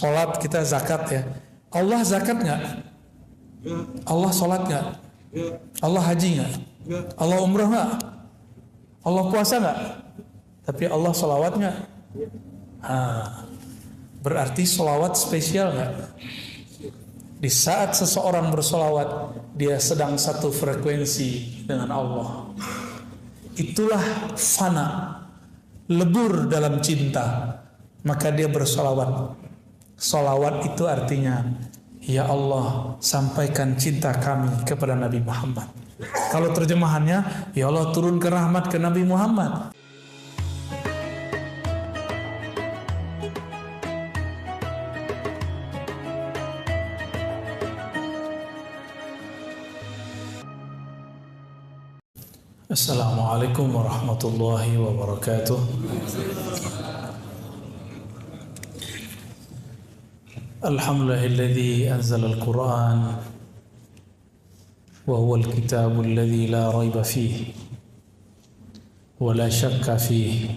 sholat kita zakat ya. Allah zakat nggak? Allah sholat nggak? Allah haji nggak? Allah umrah nggak? Allah puasa nggak? Tapi Allah sholawat nggak? Berarti sholawat spesial nggak? Di saat seseorang bersolawat, dia sedang satu frekuensi dengan Allah. Itulah fana, lebur dalam cinta. Maka dia bersolawat. Solawat itu artinya, ya Allah, sampaikan cinta kami kepada Nabi Muhammad. Kalau terjemahannya, ya Allah turunkan rahmat ke Nabi Muhammad. Assalamualaikum warahmatullahi wabarakatuh. Alhamdulillahilladzi anzala al-Qur'an wa huwa al-kitabul ladzi la raiba fihi wa la shakka fihi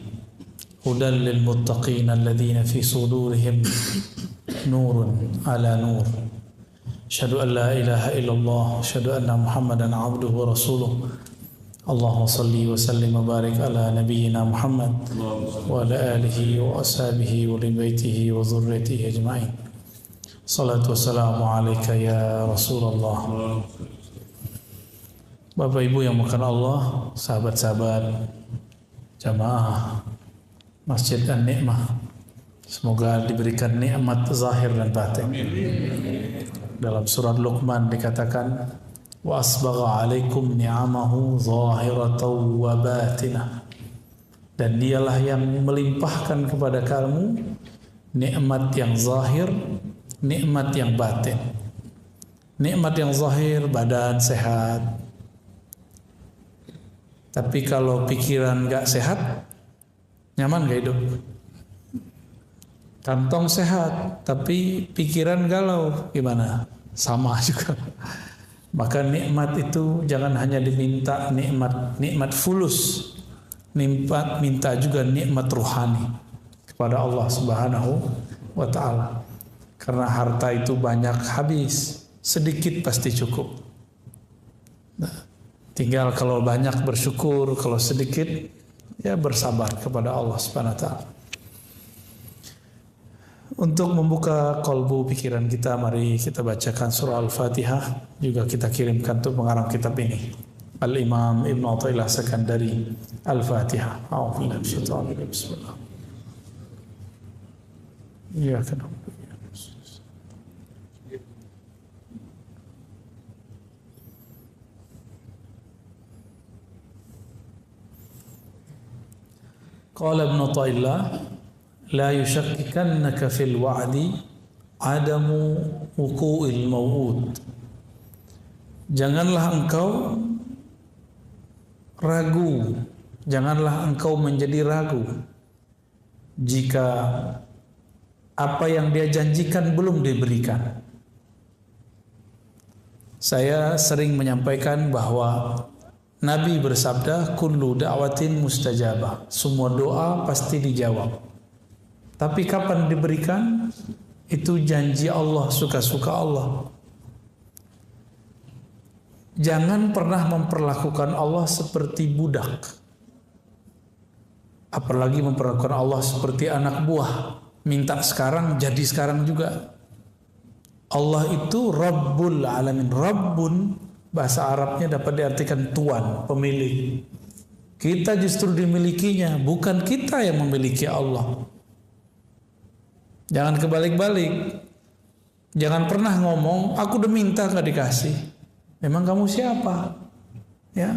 hudan lil muttaqin alladzina fi sudurihim nurun ala nur. Asyhadu an la ilaha illallah, asyhadu anna Muhammadan abduhu wa rasuluh. Allahumma salli wa sallim wa barik ala nabiyyina Muhammad wa ala alihi wa ashabihi wa li baitihi wa dhurriyyatihi ajma'in. Salatu wassalamu alayka ya Rasulullah. Bapak Ibu yang makan Allah, sahabat-sahabat jamaah Masjid An-Ni'mah, semoga diberikan nikmat zahir dan batin. Dalam surat Luqman dikatakan, wa asbagha alaikum ni'amahu zahiratan wa batinah, dan dialah yang melimpahkan kepada kamu nikmat yang zahir, nikmat yang batin. Nikmat yang zahir, badan sehat, tapi kalau pikiran gak sehat, nyaman gak hidup? Kantong sehat tapi pikiran galau, gimana? Sama juga. Maka nikmat itu jangan hanya diminta nikmat fulus, minta juga nikmat ruhani kepada Allah Subhanahu wa ta'ala. Karena harta itu banyak habis, sedikit pasti cukup. Nah, tinggal kalau banyak bersyukur, kalau sedikit ya bersabar kepada Allah Subhanahu wa ta'ala. Untuk membuka kolbu pikiran kita, mari kita bacakan surah Al-Fatihah. Juga kita kirimkan untuk pengarang kitab ini, Al-Imam Ibn Athaillah Sekandari. Al-Fatihah. A'udzubillahi minasyaitonir rajim. Bismillah. Ya kan. Qala Ibn Athaillah, la yushakkikannaka fil wa'di adamu wuqu'il maw'ud. Janganlah engkau ragu, janganlah engkau menjadi ragu jika apa yang dia janjikan belum diberikan. Saya sering menyampaikan bahwa Nabi bersabda, kullu da'watin mustajabah, semua doa pasti dijawab. Tapi kapan diberikan? Itu janji Allah, suka-suka Allah. Jangan pernah memperlakukan Allah seperti budak. Apalagi memperlakukan Allah seperti anak buah. Minta sekarang, jadi sekarang juga. Allah itu Rabbul Alamin. Rabbun, bahasa Arabnya dapat diartikan tuan, pemilik. Kita justru dimilikinya, bukan kita yang memiliki Allah. Jangan kebalik-balik. Jangan pernah ngomong, aku udah minta gak dikasih. Memang kamu siapa? Ya,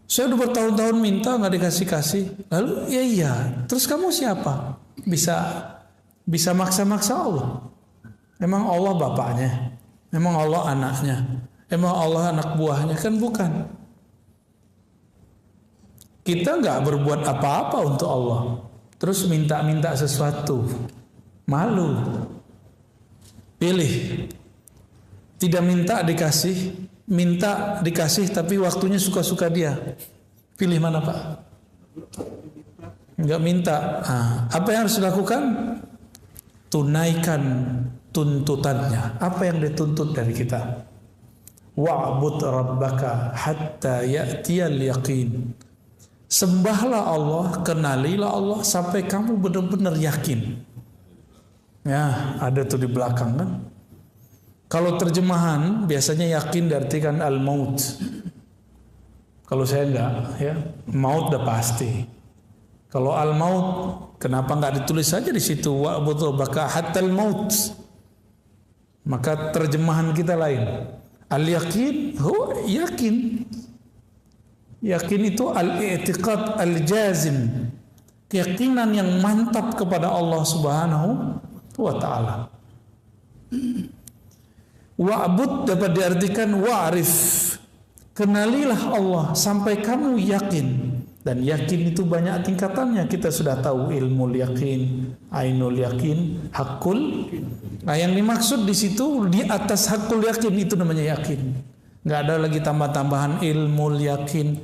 saya udah bertahun-tahun minta gak dikasih-kasih. Lalu ya iya, terus kamu siapa? Bisa maksa-maksa Allah. Memang Allah bapaknya, memang Allah anaknya, memang Allah anak buahnya, kan bukan. Kita gak berbuat apa-apa untuk Allah, terus minta-minta sesuatu, malu. Pilih, tidak minta dikasih, minta dikasih tapi waktunya suka-suka dia. Pilih mana Pak? Enggak minta. Apa yang harus dilakukan? tunaikan tuntutannya. Apa yang dituntut dari kita? Wa'bud rabbaka hatta ya'tiyal yaqin. Sembahlah Allah, kenalilah Allah sampai kamu benar-benar yakin. Ya, ada tuh di belakang kan. Kalau terjemahan biasanya yakin diartikan al-maut. Kalau saya enggak, ya, maut udah pasti. Kalau al-maut, kenapa enggak ditulis saja di situ wa'bud rabbaka hatta al-maut? Maka terjemahan kita lain. Al-yaqin, yakin. Yakin itu al-i'tiqad al-jazim, keyakinan yang mantap kepada Allah Subhanahu wa ta'ala. Wa'bud dapat diartikan wa'rif, kenalilah Allah sampai kamu yakin. Dan yakin itu banyak tingkatannya, kita sudah tahu, ilmul yakin, ainul yakin, hakul. Nah, yang dimaksud di situ di atas hakul yakin itu namanya yakin. Nggak ada lagi tambah-tambahan ilmul yakin,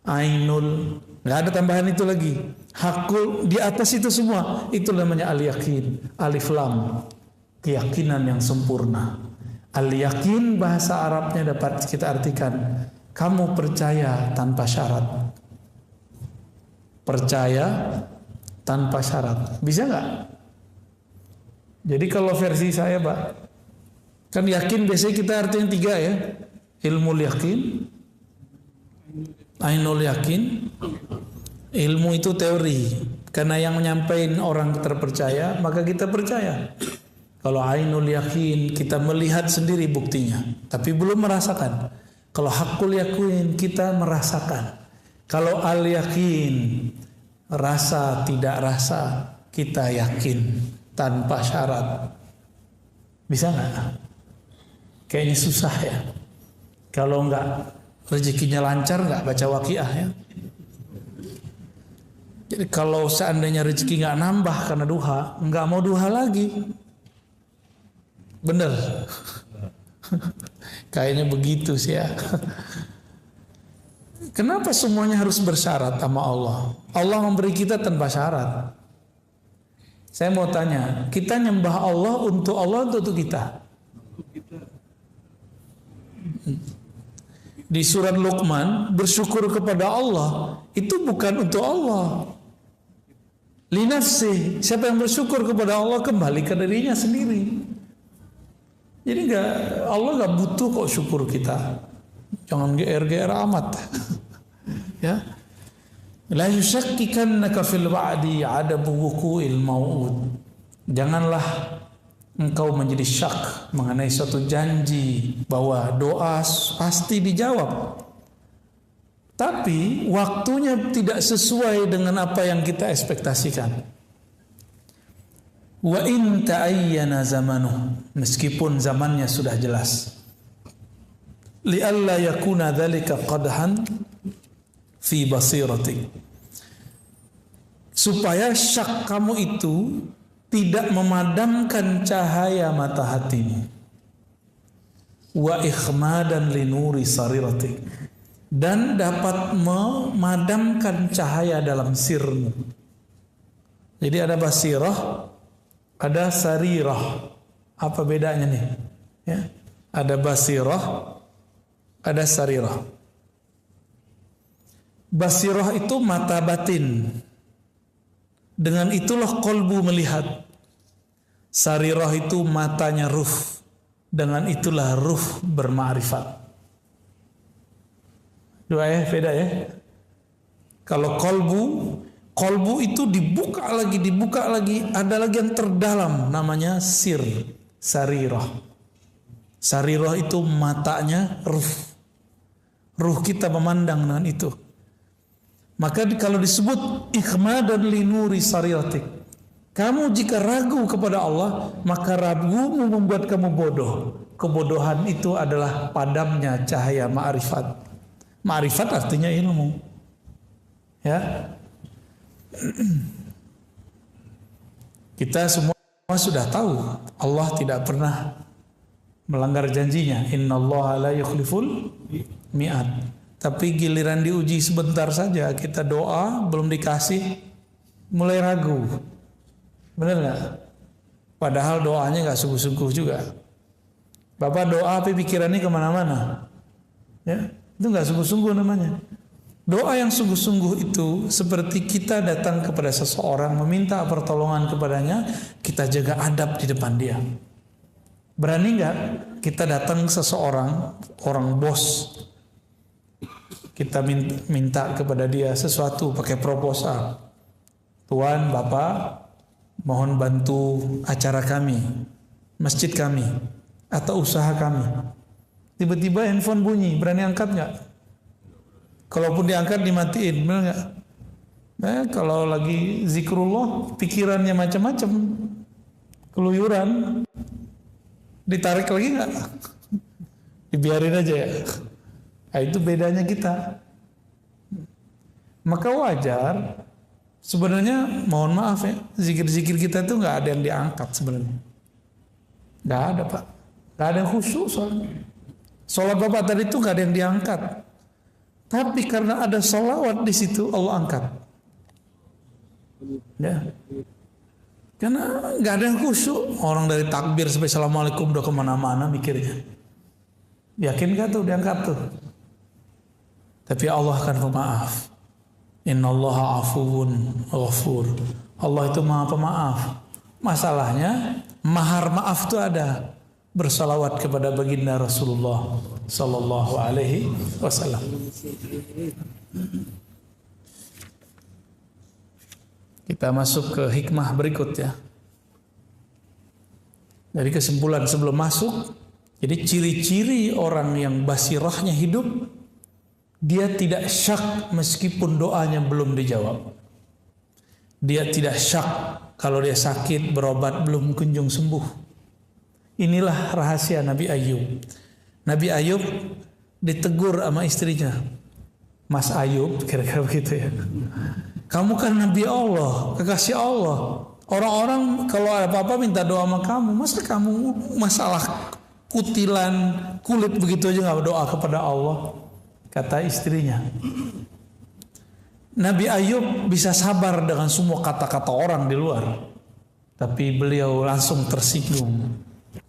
ainul, nggak ada tambahan itu lagi. Hakul, di atas itu semua itu namanya al-yakin, alif lam, keyakinan yang sempurna. Al-yakin bahasa Arabnya dapat kita artikan kamu percaya tanpa syarat. Percaya tanpa syarat, bisa nggak? Jadi kalau versi saya, Pak, kan yakin biasanya kita artinya 3 ya. Ilmul yakin, ainul yakin. Ilmu itu teori, karena yang menyampaikan orang terpercaya, maka kita percaya. Kalau ainul yakin, kita melihat sendiri buktinya, tapi belum merasakan. Kalau hakul yakin, kita merasakan. Kalau al yakin, rasa tidak rasa, kita yakin tanpa syarat. Bisa nggak? Kayaknya susah ya. Kalau nggak rezekinya lancar, nggak baca waqiah ya. Jadi kalau seandainya rezeki nggak nambah karena duha, nggak mau duha lagi. Bener. Kayaknya begitu sih ya. Kenapa semuanya harus bersyarat sama Allah? Allah memberi kita tanpa syarat. Saya mau tanya, kita nyembah Allah untuk untuk kita? Di surat Luqman, bersyukur kepada Allah itu bukan untuk Allah. Linafsi, siapa yang bersyukur kepada Allah kembali ke dirinya sendiri. Jadi Allah nggak butuh kok syukur kita. Jangan GR amat. Ya. La yushakkikannaka fil wa'di 'adabu wuqu'il mau'ud. Janganlah engkau menjadi syak mengenai suatu janji bahwa doa pasti dijawab. Tapi waktunya tidak sesuai dengan apa yang kita ekspektasikan. Wa in ta'ayyana zamanuh, meskipun zamannya sudah jelas. Li'alla yakuna dzalika qadhan fi basiratik, supaya syak kamu itu tidak memadamkan cahaya mata hatimu. Wa ikhmadan li nuri sariratik, dan dapat memadamkan cahaya dalam sirmu. Jadi ada basirah, ada sarirah. Apa bedanya nih? Ya, ada basirah, ada sarirah. Basirah itu mata batin. Dengan itulah kolbu melihat. Sarirah itu matanya ruh. Dengan itulah ruh berma'rifat. Dua ya, beda ya. Kalau kolbu itu dibuka lagi. Ada lagi yang terdalam, namanya sir, sarirah. Sarirah itu matanya ruh. Ruh kita memandang dengan itu. Maka kalau disebut ikhmadan li nuri sariratik, kamu jika ragu kepada Allah, maka ragumu membuat kamu bodoh. Kebodohan itu adalah padamnya cahaya ma'rifat. Ma'rifat artinya ilmu. Ya. Kita semua sudah tahu Allah tidak pernah melanggar janjinya. Innallaha la yukhliful mi'ad. Tapi giliran diuji sebentar saja, kita doa belum dikasih, mulai ragu. Benar nggak? Padahal doanya nggak sungguh-sungguh juga. Bapak doa tapi pikirannya kemana-mana. Ya, itu nggak sungguh-sungguh namanya. Doa yang sungguh-sungguh itu seperti kita datang kepada seseorang meminta pertolongan kepadanya, kita jaga adab di depan dia. Berani nggak kita datang ke seseorang, orang bos, kita minta kepada dia sesuatu pakai proposal. Tuan, Bapak, mohon bantu acara kami, masjid kami, atau usaha kami. Tiba-tiba handphone bunyi, berani angkat nggak? Kalaupun diangkat dimatiin, benar nggak? Kalau lagi zikrullah, pikirannya macam-macam, keluyuran, ditarik lagi nggak? Dibiarin aja ya. Nah, itu bedanya kita. Maka wajar. Sebenarnya mohon maaf ya, zikir-zikir kita tuh nggak ada yang diangkat sebenarnya. Nggak ada Pak. Nggak ada yang khusyuk soalnya. Sholat Bapak tadi itu nggak ada yang diangkat. Tapi karena ada sholawat di situ Allah angkat. Ya. Karena nggak ada yang khusyuk. Orang dari takbir sampai assalamualaikum udah kemana-mana mikirnya. Yakin gak tuh diangkat tuh? Tapi Allah akan pemaaf. Innallaha afuwun ghafur. Allah itu maha pemaaf. Masalahnya mahar maaf itu ada. Bersalawat kepada baginda Rasulullah sallallahu alaihi wasallam. Kita masuk ke hikmah berikut ya. Dari kesimpulan sebelum masuk, jadi ciri-ciri orang yang basirahnya hidup, dia tidak syak meskipun doanya belum dijawab. Dia tidak syak kalau dia sakit berobat belum kunjung sembuh. Inilah rahasia Nabi Ayub. Nabi Ayub ditegur sama istrinya. Mas Ayub, kira-kira begitu ya. Kamu kan Nabi Allah, kekasih Allah. Orang-orang kalau ada apa-apa minta doa sama kamu. Masa kamu masalah kutilan kulit begitu aja nggak berdoa kepada Allah? Kata istrinya. Nabi Ayub bisa sabar dengan semua kata-kata orang di luar, tapi beliau langsung tersinggung.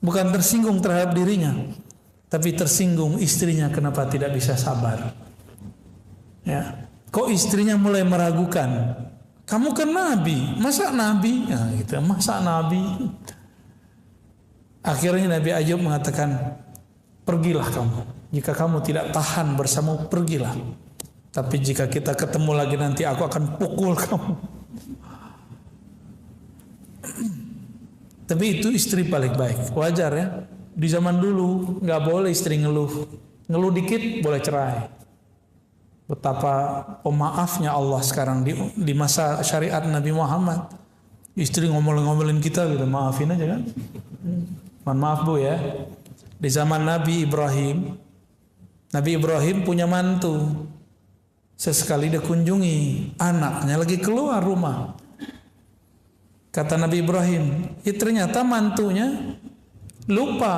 Bukan tersinggung terhadap dirinya, tapi tersinggung istrinya kenapa tidak bisa sabar. Ya, kok istrinya mulai meragukan? Kamu kan Nabi, masa Nabi? Nah, gitu, masa Nabi? Akhirnya Nabi Ayub mengatakan, pergilah kamu. Jika kamu tidak tahan bersamamu, pergilah. Tapi jika kita ketemu lagi nanti aku akan pukul kamu. Tapi itu istri paling baik. Wajar ya. Di zaman dulu nggak boleh istri ngeluh. Ngeluh dikit boleh cerai. Betapa pemaafnya Allah sekarang di masa syariat Nabi Muhammad. Istri ngomel-ngomelin kita gitu, maafin aja kan. Mohon maaf Bu ya. Di zaman Nabi Ibrahim punya mantu. Sesekali dia kunjungi anaknya lagi keluar rumah. Kata Nabi Ibrahim, ya ternyata mantunya lupa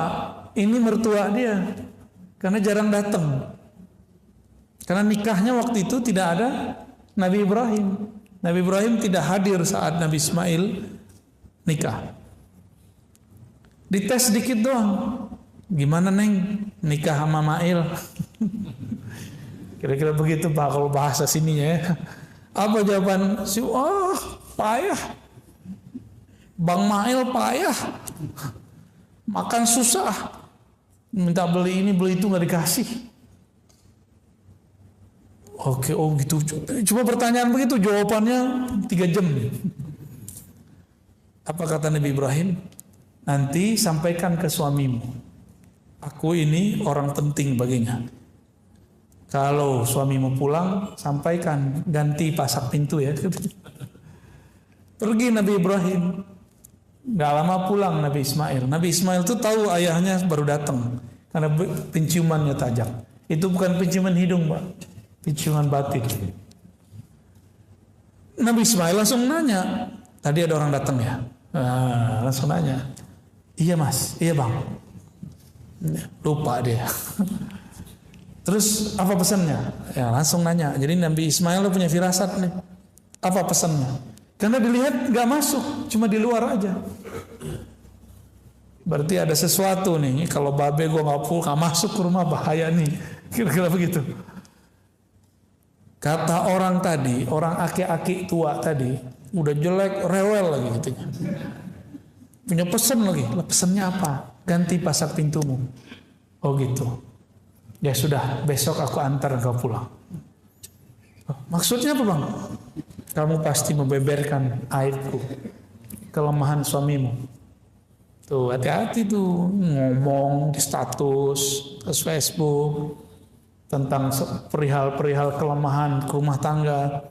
ini mertua dia karena jarang datang. Karena nikahnya waktu itu tidak ada Nabi Ibrahim. Nabi Ibrahim tidak hadir saat Nabi Ismail nikah. Dites sedikit doang. Gimana Neng nikah sama Mail? Kira-kira begitu Pak kalau bahasa sininya ya. Apa jawaban? Payah. Bang Mail payah. Makan susah. Minta beli ini beli itu nggak dikasih. Oke, gitu. Cuma pertanyaan begitu jawabannya 3 jam. Apa kata Nabi Ibrahim? Nanti sampaikan ke suamimu. Aku ini orang penting baginya. Kalau suamimu pulang, sampaikan ganti pasak pintu ya. Pergi Nabi Ibrahim. Gak lama pulang Nabi Ismail. Nabi Ismail itu tahu ayahnya baru datang karena penciumannya tajam. Itu bukan penciuman hidung, Pak. Penciuman batin. Nabi Ismail langsung nanya. Tadi ada orang datang ya. Langsung nanya. Iya Mas, iya Bang. Lupa dia. Terus apa pesannya? Ya langsung nanya. Jadi Nabi Ismail punya firasat nih. Apa pesannya? Karena dilihat gak masuk, cuma di luar aja. Berarti ada sesuatu nih. Kalau babe gue nggak masuk ke rumah bahaya nih. Kira-kira begitu. Kata orang tadi, orang aki-aki tua tadi, udah jelek, rewel lagi katanya. Punya pesan lagi. Pesannya apa? Ganti pasak pintumu. Oh gitu. Ya sudah, besok aku antar kau pulang. Maksudnya apa bang? Kamu pasti membeberkan aibku, kelemahan suamimu. Tuh hati-hati tuh ngomong di status Facebook tentang perihal-perihal kelemahan rumah tangga.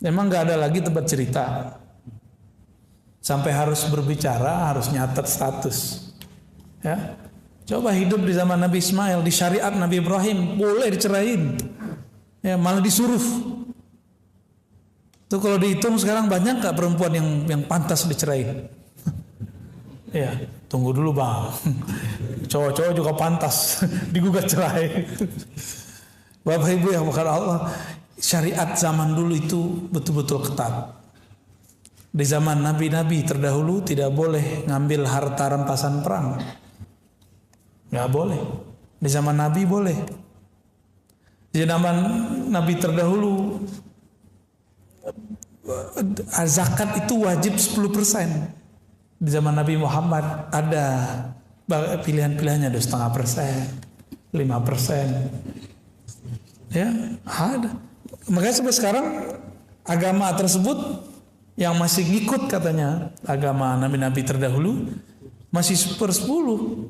Memang gak ada lagi tempat cerita. Sampai harus berbicara, harus nyatet status. Ya, coba hidup di zaman Nabi Ismail, di syariat Nabi Ibrahim boleh dicerahin. Ya, malah disuruh. Tuh kalau dihitung sekarang banyak gak perempuan yang pantas dicerahin? Ya, tunggu dulu bang. Cowok-cowok juga pantas digugat cerai. Bapak Ibu yang bukan Allah, syariat zaman dulu itu betul-betul ketat. Di zaman nabi-nabi terdahulu tidak boleh ngambil harta rampasan perang. Nggak boleh. Di zaman Nabi boleh. Di zaman Nabi terdahulu zakat itu wajib 10%. Di zaman Nabi Muhammad ada pilihan-pilihannya, 2,5%, 5%. Ya, ada. Makanya sampai sekarang agama tersebut yang masih ngikut katanya agama nabi-nabi terdahulu masih 1/10.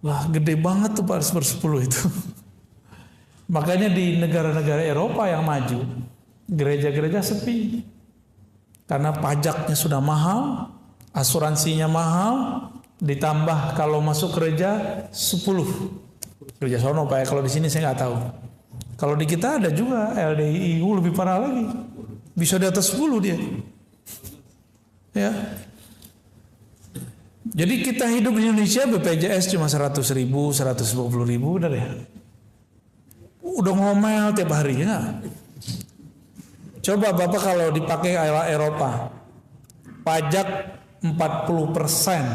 Wah, gede banget tuh 1/10 itu. Makanya di negara-negara Eropa yang maju, gereja-gereja sepi. Karena pajaknya sudah mahal, asuransinya mahal, ditambah kalau masuk gereja 10. Gereja sono Pak, kalau di sini saya nggak tahu. Kalau di kita ada juga LDIU lebih parah lagi. Bisa di atas 10 dia. Ya. Jadi kita hidup di Indonesia BPJS cuma 100.000, 150.000 udah deh. Udah ngomel tiap hari ya. Coba Bapak kalau dipakai ala Eropa, pajak 40%.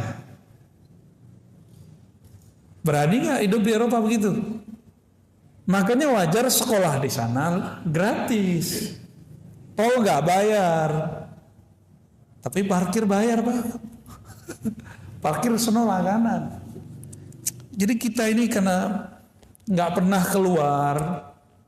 Berani nggak hidup di Eropa begitu? Makanya wajar sekolah di sana gratis. Tol nggak bayar. Tapi parkir bayar Pak. Parkir sono langganan. Jadi kita ini karena nggak pernah keluar,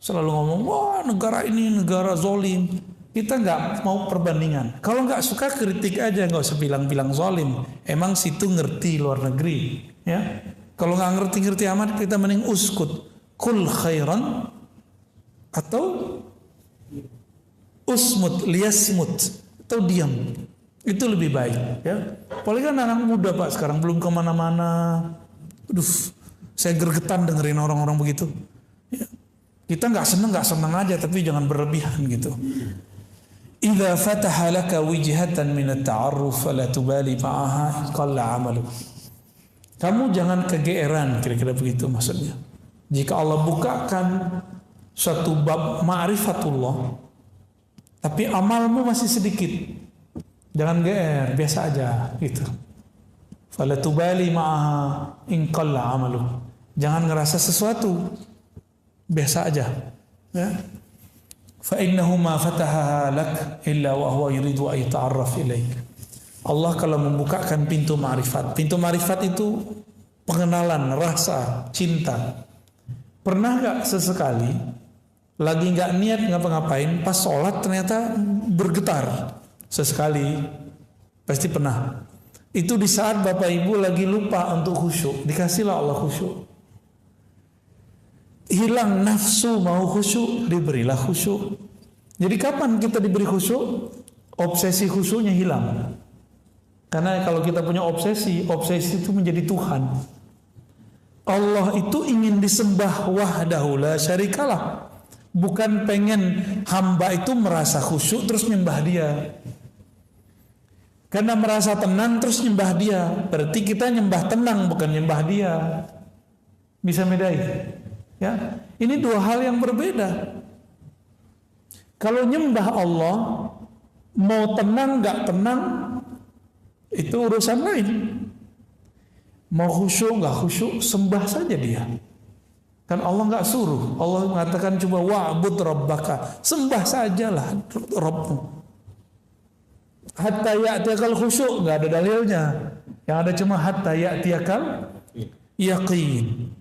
selalu ngomong, wah negara ini negara zolim. Kita nggak mau perbandingan. Kalau nggak suka kritik aja, nggak usah bilang-bilang zolim. Emang situ ngerti luar negeri, ya. Kalau nggak ngerti-ngerti amat, kita mending uskut, kul khairan atau usmut, liasmut atau diam. Itu lebih baik, ya. Apalagi kan anak muda Pak sekarang belum kemana-mana. Aduh, saya gergetan dengerin orang-orang begitu. Ya. Kita nggak seneng aja, tapi jangan berlebihan gitu. Idza fataha laka wijhatan min at-ta'arruf fala tubali ma'aha qalla 'amaluk. Kamu jangan kegeeran, kira-kira begitu maksudnya. Jika Allah bukakan suatu bab ma'rifatullah, tapi amalmu masih sedikit, jangan geer, biasa aja gitu. Fala tubali ma'aha in qalla 'amaluk. Jangan ngerasa sesuatu, biasa aja, ya. Fa innahu ma fataha lak illa wa huwa yuridu an yata'arraf ilaik. Allah kalau membukakan pintu ma'rifat. Pintu ma'rifat itu pengenalan, rasa, cinta. Pernah gak sesekali lagi gak niat ngapa-ngapain, pas sholat ternyata bergetar sesekali? Pasti pernah. Itu di saat Bapak Ibu lagi lupa untuk khusyuk, dikasihlah Allah khusyuk. Hilang nafsu mau khusyuk, diberilah khusyuk. Jadi kapan kita diberi khusyuk? Obsesi khusyuknya hilang. Karena kalau kita punya obsesi itu menjadi Tuhan. Allah itu ingin disembah wahdahu la syarikalah. Bukan pengen hamba itu merasa khusyuk terus nyembah dia. Karena merasa tenang terus nyembah dia. Berarti kita nyembah tenang bukan nyembah dia. Bisa bedain? Ya, ini dua hal yang berbeda. Kalau nyembah Allah, mau tenang gak tenang, itu urusan lain. Mau khusyuk nggak khusyuk, sembah saja dia. Kan Allah nggak suruh. Allah mengatakan coba wa'bud rabbaka, sembah sajalah Rabbmu. Hatta ya'tiyakal khusyuk, nggak ada dalilnya. Yang ada cuma hatta ya'tiyakal yaqin.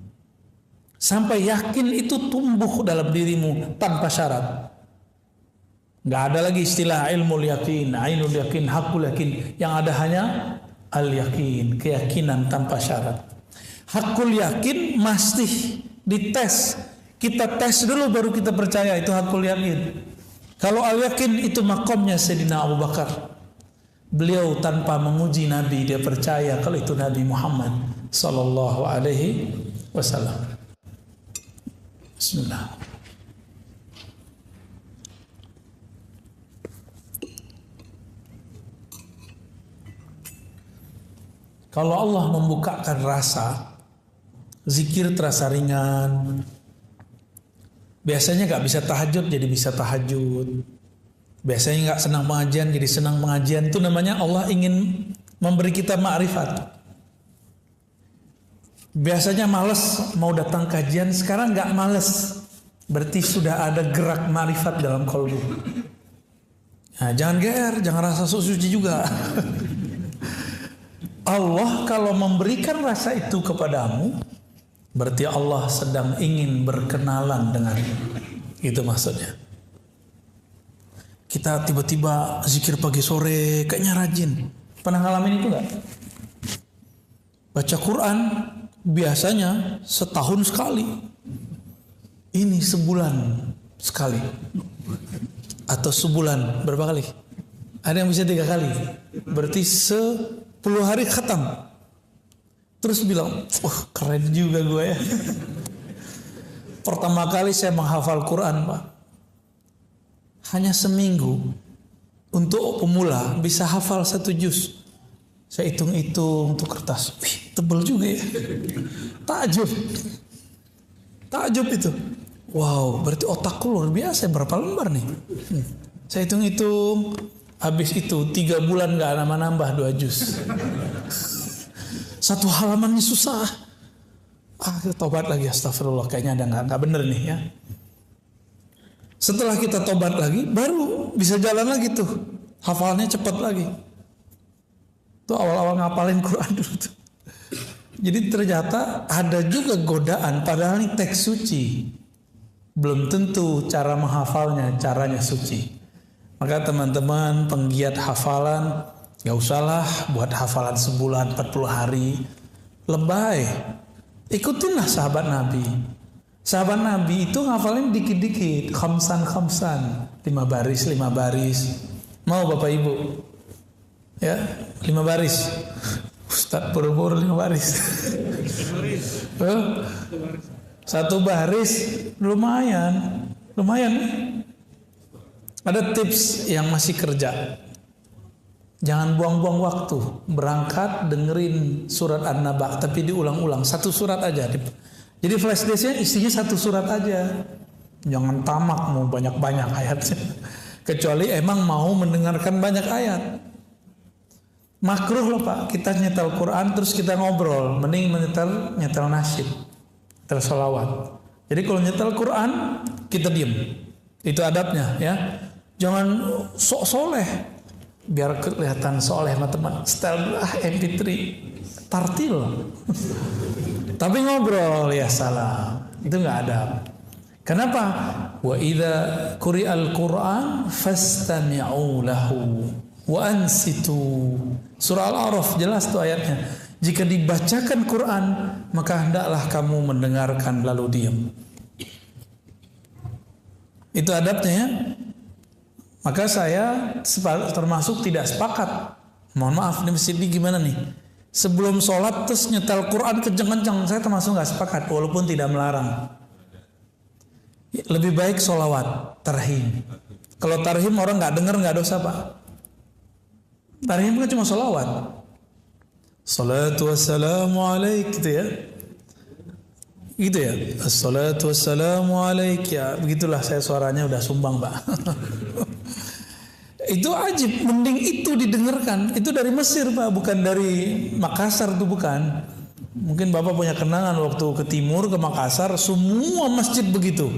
Sampai yakin itu tumbuh dalam dirimu tanpa syarat. Nggak ada lagi istilah ilmu yakin, ainul yakin, hakul yakin. Yang ada hanya al-yakin, keyakinan tanpa syarat. Hakul yakin mesti dites. Kita tes dulu baru kita percaya itu hakul yakin. Kalau al-yakin itu makomnya Sayyidina Abu Bakar. Beliau tanpa menguji Nabi, dia percaya kalau itu Nabi Muhammad sallallahu alaihi wasallam. Bismillah. Kalau Allah membukakan rasa, zikir terasa ringan. Biasanya gak bisa tahajud jadi bisa tahajud. Biasanya gak senang pengajian jadi senang pengajian. Itu namanya Allah ingin memberi kita ma'rifat. Biasanya males mau datang kajian, sekarang gak males. Berarti sudah ada gerak ma'rifat dalam qalbu. Nah, jangan GR, jangan rasa sok suci juga. Allah kalau memberikan rasa itu kepadamu, berarti Allah sedang ingin berkenalan denganmu. Itu maksudnya. Kita tiba-tiba zikir pagi sore, kayaknya rajin. Pernah ngalamin itu gak? Baca Quran biasanya setahun sekali. Ini sebulan sekali. Atau sebulan berapa kali? Ada yang bisa 3 kali. Berarti 10 hari khatam. Terus bilang, keren juga gue ya. Pertama kali saya menghafal Quran, Pak. Hanya seminggu. Untuk pemula bisa hafal 1 juz. Saya hitung-hitung untuk kertas. Wih, tebel juga ya. Takjub itu. Wow, berarti otakku luar biasa. Berapa lembar nih? Saya hitung-hitung. Habis itu 3 bulan gak nambah 2 juz. 1 halamannya susah. Tobat lagi, astagfirullah, kayaknya ada gak bener nih ya. Setelah kita tobat lagi, baru bisa jalan lagi tuh. Hafalnya cepat lagi. Tuh awal-awal ngapalin Quran dulu tuh. Jadi ternyata ada juga godaan, padahal ini teks suci. Belum tentu cara menghafalnya, caranya suci. Maka teman-teman penggiat hafalan, gak usahlah buat hafalan sebulan 40 hari. Lebay. Ikutinlah sahabat Nabi. Sahabat Nabi itu ngafalin dikit-dikit. Khamsan. 5 baris. Mau Bapak Ibu? Ya, 5 baris. Ustaz buru-buru 5 baris. 1 baris lumayan. Ada tips yang masih kerja. Jangan buang-buang waktu. Berangkat dengerin surat An-Naba, tapi diulang-ulang. 1 surat aja. Jadi flash disknya isinya 1 surat aja. Jangan tamak mau banyak-banyak ayatnya. Kecuali emang mau mendengarkan banyak ayat. Makruh loh Pak, kita nyetel Quran terus kita ngobrol. Mending nyetel nasyid, nyetel sholawat. Jadi kalau nyetel Quran kita diem. Itu adabnya ya. Jangan sok soleh. Biar kelihatan soleh sama teman. Setel MP3 tartil. Tapi ngobrol ya salam. Itu nggak adab. Kenapa? Wa idza quri'al Qur'an fastami'u lahu wa ansitu. Surah Al-A'raf jelas tuh ayatnya. Jika dibacakan Quran, maka hendaklah kamu mendengarkan lalu diam. Itu adabnya ya. Maka saya termasuk tidak sepakat. Mohon maaf, di masjid ini gimana nih? Sebelum sholat terus nyetel Quran kenceng-kenceng, saya termasuk nggak sepakat, walaupun tidak melarang. Lebih baik sholawat, tarhim. Kalau tarhim orang nggak dengar nggak dosa Pak. Tarhim kan cuma sholawat. Salatu wassalamu alaik gitu ya. Gitu ya. Assalatu wassalamu alaik ya. Begitulah saya suaranya udah sumbang Pak. Itu ajib, mending itu didengarkan. Itu dari Mesir Pak, bukan dari Makassar tuh, bukan. Mungkin Bapak punya kenangan waktu ke timur, ke Makassar, semua masjid begitu.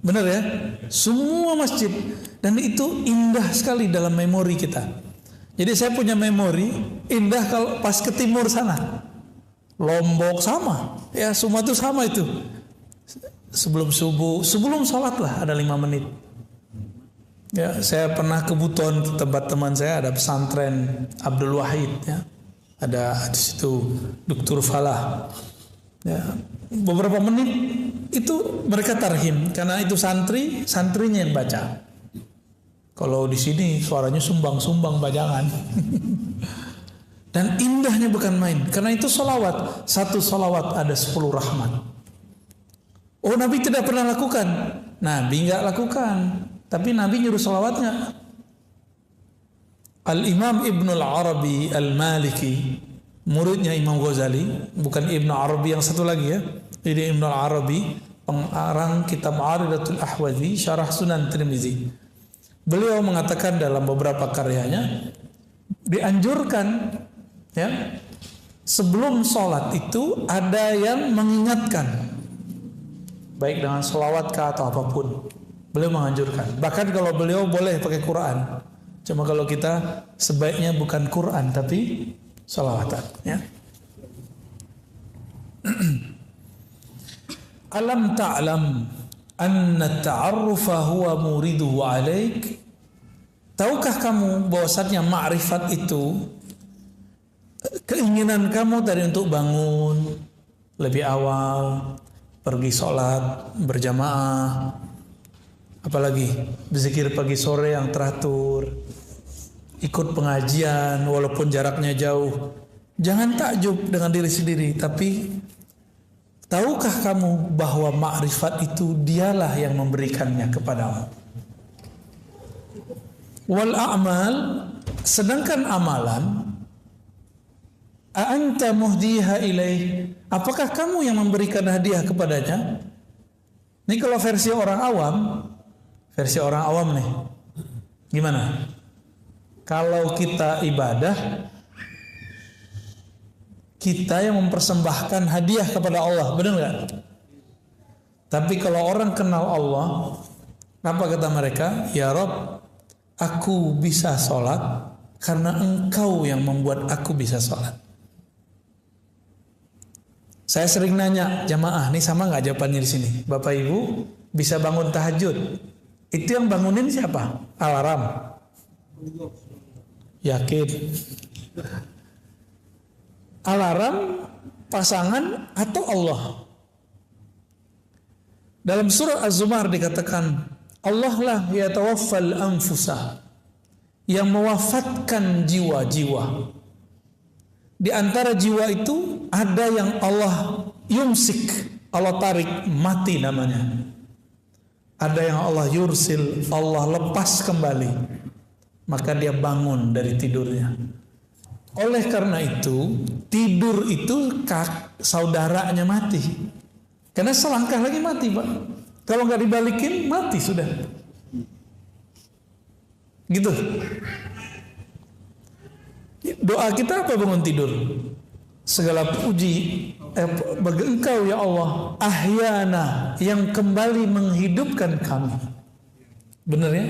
Benar ya? Semua masjid. Dan itu indah sekali dalam memori kita. Jadi saya punya memori indah kalau pas ke timur sana. Lombok sama, ya semua itu sama itu. Sebelum subuh, sebelum sholat lah ada 5 menit. Ya, saya pernah ke Buton, ke tempat teman saya ada pesantren Abdul Wahid, ya. Ada di situ Dr. Falah. Ya, beberapa menit itu mereka tarhim karena itu santrinya yang baca. Kalau di sini suaranya sumbang bajangan. Dan indahnya bukan main. Karena itu solawat. Satu solawat ada 10 rahmat. Oh, Nabi tidak pernah lakukan. Nabi enggak lakukan. Tapi Nabi nyuruh solawatnya. Al-Imam Ibnul Arabi Al-Maliki, muridnya Imam Ghazali. Bukan Ibnu Arabi yang satu lagi ya. Jadi Ibnul Arabi, pengarang kitab Aridatul Ahwazi, Syarah Sunan Tirmizi. Beliau mengatakan dalam beberapa karyanya, dianjurkan, ya, sebelum sholat itu ada yang mengingatkan, baik dengan sholawat atau apapun. Beliau menganjurkan. Bahkan kalau beliau boleh pakai Quran. Cuma kalau kita sebaiknya bukan Quran tapi sholawatan, ya. Alam ta'lam anna ta'arrufa huwa muriduhu alaik. Tahukah kamu bahwasannya ma'rifat itu keinginan kamu tadi untuk bangun lebih awal, pergi sholat berjamaah, apalagi berzikir pagi sore yang teratur, ikut pengajian walaupun jaraknya jauh. Jangan takjub dengan diri sendiri, tapi tahukah kamu bahwa makrifat itu dialah yang memberikannya kepadamu. Wal a'mal, sedangkan amalan, a'anta muhdiha ilaih, apakah kamu yang memberikan hadiah kepadanya? Ini kalau versi orang awam nih, gimana? Kalau kita ibadah, kita yang mempersembahkan hadiah kepada Allah, benar nggak? Tapi kalau orang kenal Allah, apa kata mereka? Ya Rob, aku bisa sholat karena Engkau yang membuat aku bisa sholat. Saya sering nanya jamaah, nih sama nggak jawabannya di sini? Bapak Ibu bisa bangun tahajud, itu yang bangunin siapa? Alarm? Yakin? Alarm, pasangan, atau Allah? Dalam surah Az-Zumar dikatakan, Allah lah yatawaffal anfusa, yang mewafatkan jiwa-jiwa. Di antara jiwa itu ada yang Allah yumsik, Allah tarik, mati namanya. Ada yang Allah yursil, Allah lepas kembali, maka dia bangun dari tidurnya. Oleh karena itu, tidur itu saudaranya mati. Karena selangkah lagi mati, Pak. Kalau nggak dibalikin, mati sudah. Gitu. Doa kita apa bangun tidur? Segala puji bagi Engkau ya Allah, ahyana, yang kembali menghidupkan kami. Benar ya?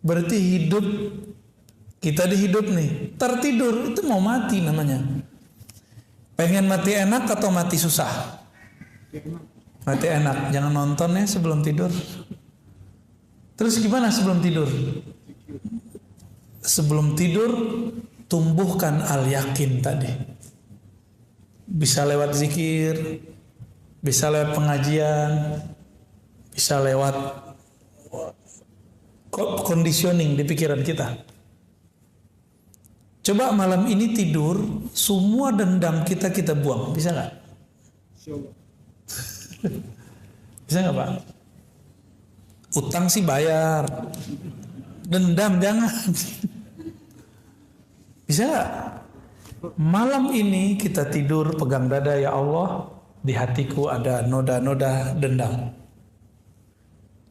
Berarti hidup, kita dihidup nih, tertidur itu mau mati namanya. Pengen mati enak atau mati susah? Mati enak, jangan nonton ya sebelum tidur. Terus gimana sebelum tidur? Sebelum tidur tumbuhkan al-yakin tadi. Bisa lewat zikir, bisa lewat pengajian, bisa lewat conditioning di pikiran kita. Coba malam ini tidur, semua dendam kita buang, bisa nggak? Bisa nggak Pak? Utang sih bayar, dendam jangan. Bisa nggak? Malam ini kita tidur pegang dada, ya Allah, di hatiku ada noda-noda dendam.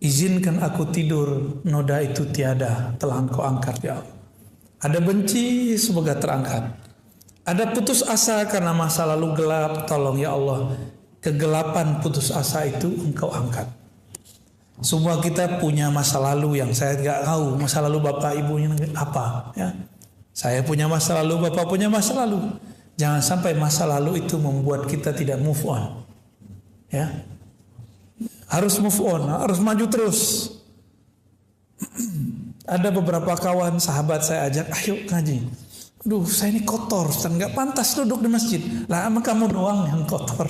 Izinkan aku tidur, noda itu tiada, telah Engkau angkat ya Allah. Ada benci, semoga terangkat. Ada putus asa karena masa lalu gelap, tolong ya Allah, kegelapan putus asa itu Engkau angkat. Semua kita punya masa lalu yang saya nggak tahu masa lalu bapak ibunya apa ya. Saya punya masa lalu, bapak punya masa lalu. Jangan sampai masa lalu itu membuat kita tidak move on. Ya, harus move on, harus maju terus. Ada beberapa kawan sahabat saya ajak, ayo ngaji. Aduh, saya ini kotor, Ustaz, nggak pantas duduk di masjid. Lah, emang kamu doang yang kotor.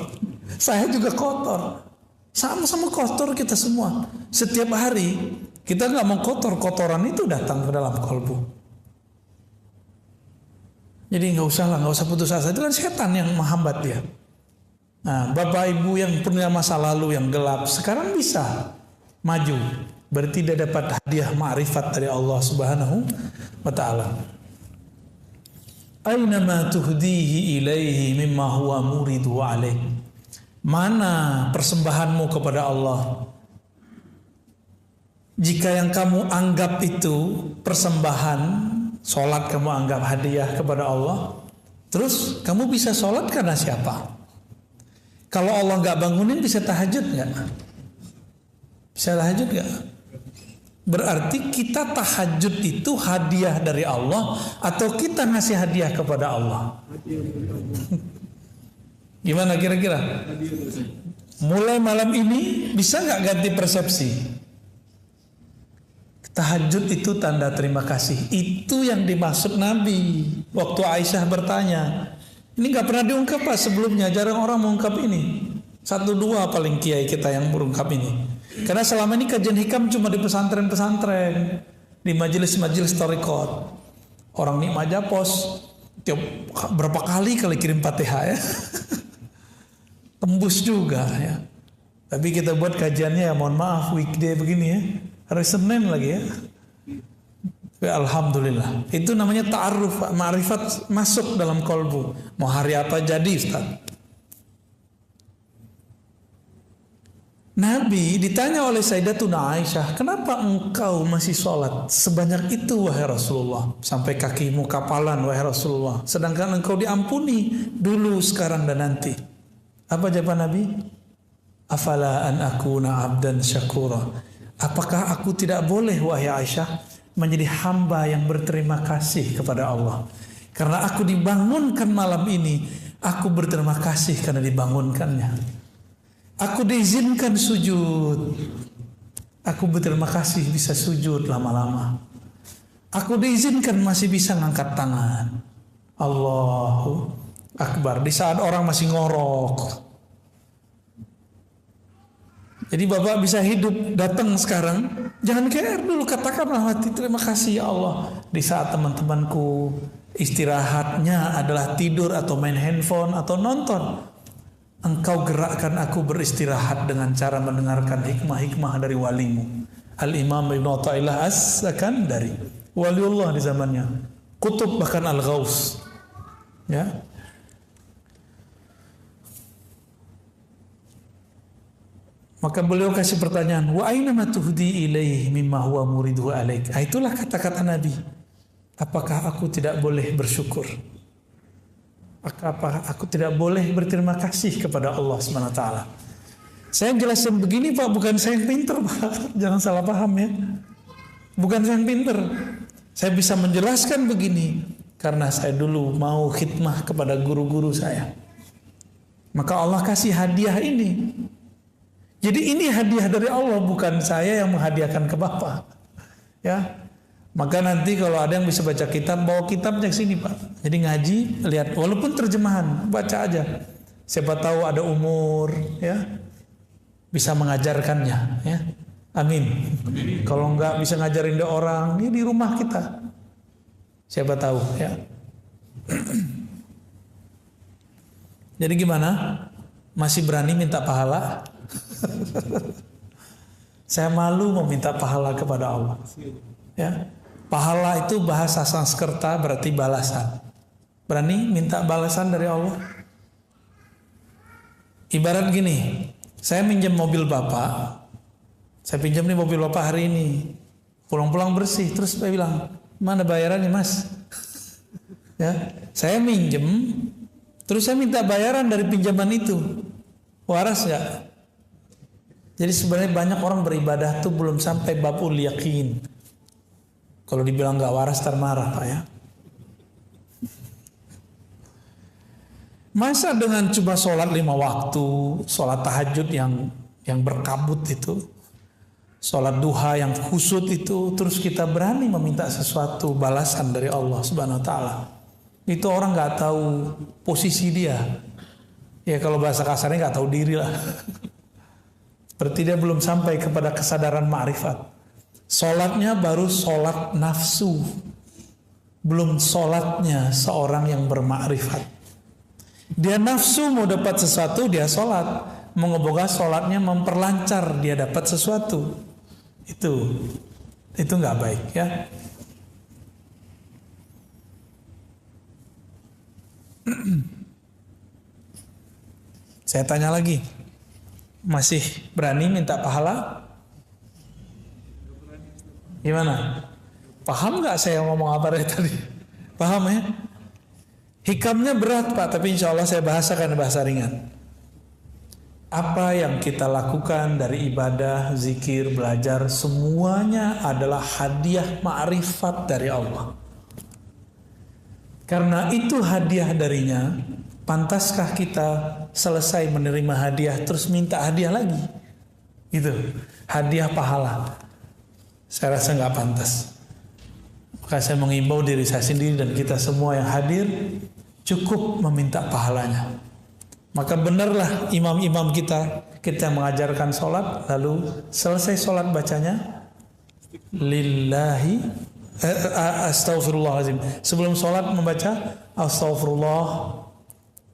Saya juga kotor. Sama-sama kotor kita semua. Setiap hari kita nggak mau kotor, kotoran itu datang ke dalam kalbu. Jadi nggak usah putus asa. Itu kan setan yang menghambat dia. Nah, bapak ibu yang punya masa lalu yang gelap sekarang bisa maju. Berarti dia dapat hadiah ma'rifat dari Allah Subhanahu wa Ta'ala. Aynama tuhdihi ilaihi mimma huwa muridu alaih. Mana persembahanmu kepada Allah? Jika yang kamu anggap itu persembahan, sholat kamu anggap hadiah kepada Allah, terus kamu bisa sholat karena siapa? Kalau Allah nggak bangunin, bisa tahajud nggak? Bisa tahajud nggak? Berarti kita tahajud itu hadiah dari Allah atau kita ngasih hadiah kepada Allah? Gimana kira-kira? Mulai malam ini bisa nggak ganti persepsi? Tahajud itu tanda terima kasih. Itu yang dimaksud Nabi. Waktu Aisyah bertanya, ini nggak pernah diungkap Pak sebelumnya. Jarang orang mengungkap ini. 1-2 paling kiai kita yang berungkap ini. Karena selama ini kajian hikam cuma di pesantren-pesantren, di majelis-majelis thariqat. Orang nikmat japos tiap berapa kali kirim Fatihah ya. Tembus juga ya. Tapi kita buat kajiannya ya mohon maaf weekday begini ya. Hari Senin lagi ya. Tapi alhamdulillah. Itu namanya ta'aruf, ma'rifat masuk dalam kolbu. Mau hari apa jadi Ustaz. Nabi ditanya oleh Sayyidatuna Aisyah, kenapa engkau masih sholat sebanyak itu wahai Rasulullah? Sampai kakimu kapalan wahai Rasulullah. Sedangkan engkau diampuni dulu, sekarang dan nanti. Apa jawaban Nabi? Afala an akuna abdan syakura. Apakah aku tidak boleh wahai Aisyah menjadi hamba yang berterima kasih kepada Allah? Karena aku dibangunkan malam ini, aku berterima kasih karena dibangunkannya. Aku diizinkan sujud. Aku berterima kasih bisa sujud lama-lama. Aku diizinkan masih bisa ngangkat tangan. Allahu Akbar. Di saat orang masih ngorok. Jadi Bapak bisa hidup datang sekarang. Jangan care dulu, katakanlah hati terima kasih ya Allah. Di saat teman-temanku istirahatnya adalah tidur atau main handphone atau nonton, Engkau gerakkan aku beristirahat dengan cara mendengarkan hikmah-hikmah dari walimu. Al-Imam Ibn Athaillah As-Sakandari, waliullah di zamannya, kutub bahkan Al-Ghaus. Ya. Maka beliau kasih pertanyaan, wa aina ma tuhdi ilaihi mimma huwa muriduhu alaik. Itulah kata-kata Nabi. Apakah aku tidak boleh bersyukur? Apakah aku tidak boleh berterima kasih kepada Allah SWT? Saya jelasin begini Pak, bukan saya yang pinter Pak. Jangan salah paham ya. Bukan saya yang pinter. Saya bisa menjelaskan begini karena saya dulu mau khidmah kepada guru-guru saya. Maka Allah kasih hadiah ini. Jadi ini hadiah dari Allah, bukan saya yang menghadiahkan ke Bapak. Ya. Maka nanti kalau ada yang bisa baca kitab, bawa kitabnya ke sini Pak. Jadi ngaji, lihat walaupun terjemahan, baca aja. Siapa tahu ada umur, ya, bisa mengajarkannya, ya. Amin. Kalau enggak bisa ngajarin dia orang, ya di rumah kita. Siapa tahu, ya. Jadi gimana? Masih berani minta pahala? Saya malu meminta pahala kepada Allah. Ya. Pahala itu bahasa Sanskerta berarti balasan. Berani minta balasan dari Allah? Ibarat gini, saya minjem mobil Bapak, Saya pinjam nih mobil bapak hari ini, pulang-pulang bersih. Terus saya bilang, mana bayarannya mas? Ya, saya minjem, terus saya minta bayaran dari pinjaman itu. Waras nggak? Jadi sebenarnya banyak orang beribadah tuh belum sampai babul yakin. Kalau dibilang nggak waras termarah pak ya. Masa dengan cuma sholat 5 waktu, sholat tahajud yang berkabut itu, sholat duha yang khusyuk itu, terus kita berani meminta sesuatu balasan dari Allah Subhanahu Wa Taala. Itu orang nggak tahu posisi dia. Ya kalau bahasa kasarnya nggak tahu diri lah. Berarti dia belum sampai kepada kesadaran ma'rifat. Sholatnya baru sholat nafsu, belum sholatnya seorang yang bermakrifat. Dia nafsu mau dapat sesuatu, dia sholat. Moga-moga sholatnya memperlancar dia dapat sesuatu. Itu nggak baik ya. Saya tanya lagi, masih berani minta pahala? Gimana? Paham nggak saya ngomong apa dari tadi? Paham ya? Hikamnya berat pak, tapi insya Allah saya bahasakan bahasa ringan. Apa yang kita lakukan dari ibadah, zikir, belajar, semuanya adalah hadiah ma'rifat dari Allah. Karena itu hadiah darinya, pantaskah kita selesai menerima hadiah terus minta hadiah lagi? Itu hadiah pahala. Saya rasa nggak pantas. Maka saya mengimbau diri saya sendiri dan kita semua yang hadir cukup meminta pahalanya. Maka benarlah imam-imam kita mengajarkan sholat, lalu selesai sholat bacanya lillahi astaghfirullahaladzim. Sebelum sholat membaca astaghfirullah,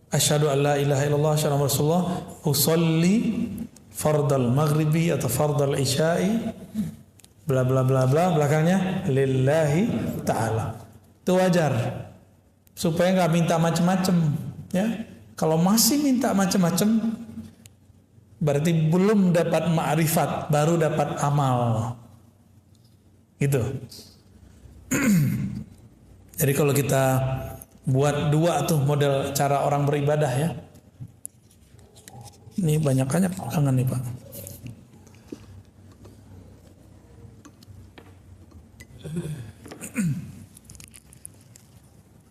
asyhadu an la ilaha illallah, asyhadu anna rasulullah, usolli fardal maghribi atau fardal isya'i, bla bla bla bla, belakangnya lillahi ta'ala. Itu wajar supaya nggak minta macam-macam ya. Kalau masih minta macam-macam berarti belum dapat ma'rifat, baru dapat amal gitu. Jadi kalau kita buat dua tuh model cara orang beribadah ya. Ini banyak-banyak kangen nih pak.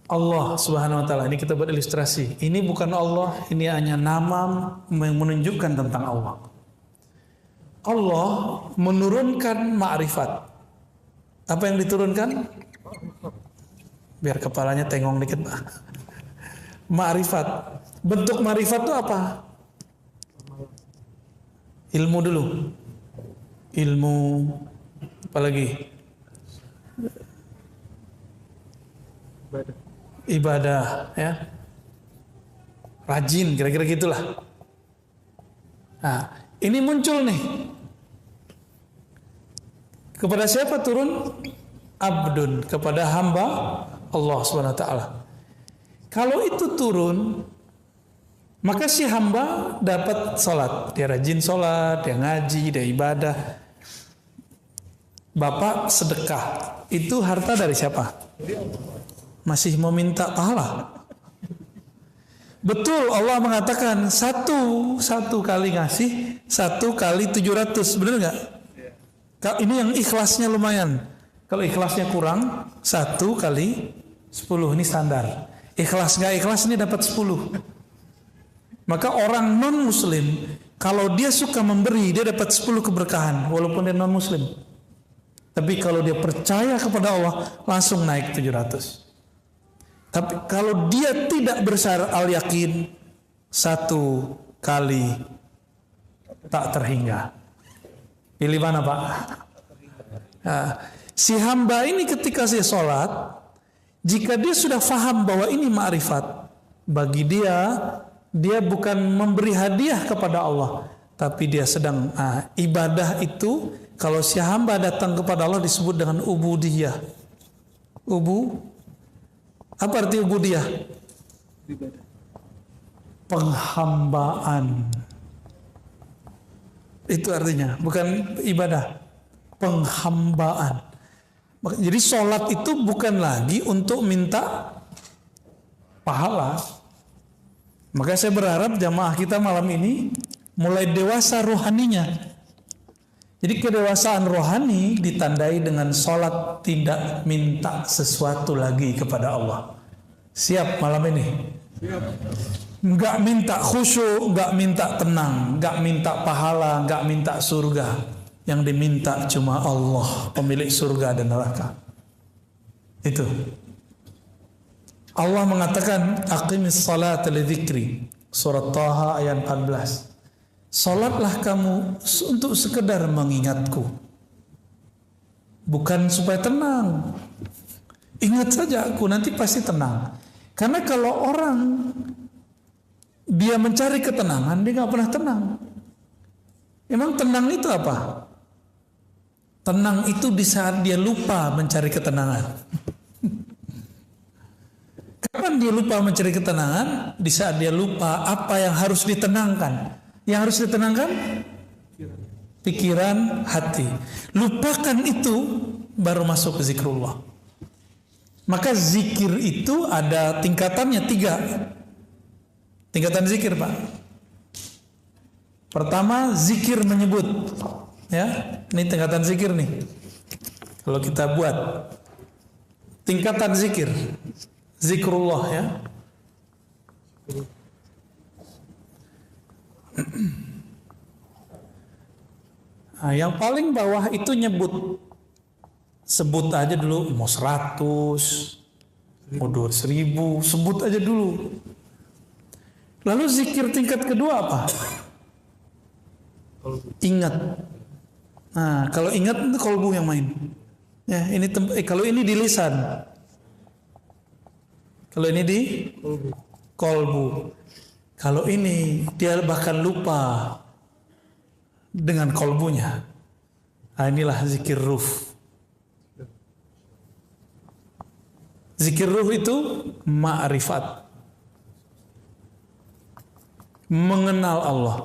Allah Subhanahu wa taala, ini kita buat ilustrasi. Ini bukan Allah, ini hanya nama yang menunjukkan tentang Allah. Allah menurunkan ma'rifat. Apa yang diturunkan? Biar kepalanya tengong dikit, Pak. Ma'rifat. Bentuk ma'rifat itu apa? Ilmu dulu. Ilmu apa lagi? Ibadah ya, rajin, kira-kira gitulah. Nah, ini muncul nih. Kepada siapa turun? Abdun, kepada hamba Allah Subhanahu wa taala. Kalau itu turun, maka si hamba dapat sholat. Dia rajin sholat, dia ngaji, dia ibadah. Bapak sedekah, itu harta dari siapa? Masih meminta pahala. Betul, Allah mengatakan satu kali ngasih, 1 kali 700, benar nggak? Ini yang ikhlasnya lumayan. Kalau ikhlasnya kurang, 1 kali 10, ini standar. Ikhlas nggak ikhlas ini dapat 10. Maka orang non muslim, kalau dia suka memberi, dia dapat 10 keberkahan, walaupun dia non muslim. Tapi kalau dia percaya kepada Allah, langsung naik 700. Tapi kalau dia tidak bersyarat al-yakin, 1 kali tak terhingga. Pilih mana Pak? Nah, si hamba ini ketika saya sholat, jika dia sudah faham bahwa ini ma'rifat, bagi dia bukan memberi hadiah kepada Allah, tapi dia sedang ibadah itu. Kalau si hamba datang kepada Allah disebut dengan ubudiyah. Apa arti ubudiyah? Penghambaan. Itu artinya, bukan ibadah, penghambaan. Jadi sholat itu bukan lagi untuk minta pahala. Maka saya berharap jamaah kita malam ini mulai dewasa rohaninya. Jadi kedewasaan rohani ditandai dengan sholat tidak minta sesuatu lagi kepada Allah. Siap malam ini? Siap. Nggak minta khusyuk, nggak minta tenang, nggak minta pahala, nggak minta surga. Yang diminta cuma Allah, pemilik surga dan neraka. Itu. Allah mengatakan aqimis salata li dzikri. Surat Taha ayat 14. Salatlah kamu untuk sekedar mengingatku. Bukan supaya tenang. Ingat saja aku, nanti pasti tenang. Karena kalau orang dia mencari ketenangan, dia nggak pernah tenang. Emang tenang itu apa? Tenang itu di saat dia lupa mencari ketenangan. Kapan dia lupa mencari ketenangan? Di saat dia lupa apa yang harus ditenangkan. Yang harus ditenangkan? Pikiran, hati. Lupakan itu baru masuk ke zikrullah. Maka zikir itu ada tingkatannya 3. Tingkatan zikir, Pak. Pertama, zikir menyebut. Ya, ini tingkatan zikir nih. Kalau kita buat tingkatan zikir. Zikrullah ya. Nah, yang paling bawah itu nyebut. Sebut aja dulu mau 100, mau 2.000, sebut aja dulu. Lalu zikir tingkat kedua apa? Ingat. Nah, kalau ingat itu kolbu yang main. Ya, ini kalau ini di lisan. Kalau ini di kolbu. Kalau ini dia bahkan lupa dengan kolbunya. Nah, inilah zikir ruh. Zikir ruh itu ma'rifat. Mengenal Allah.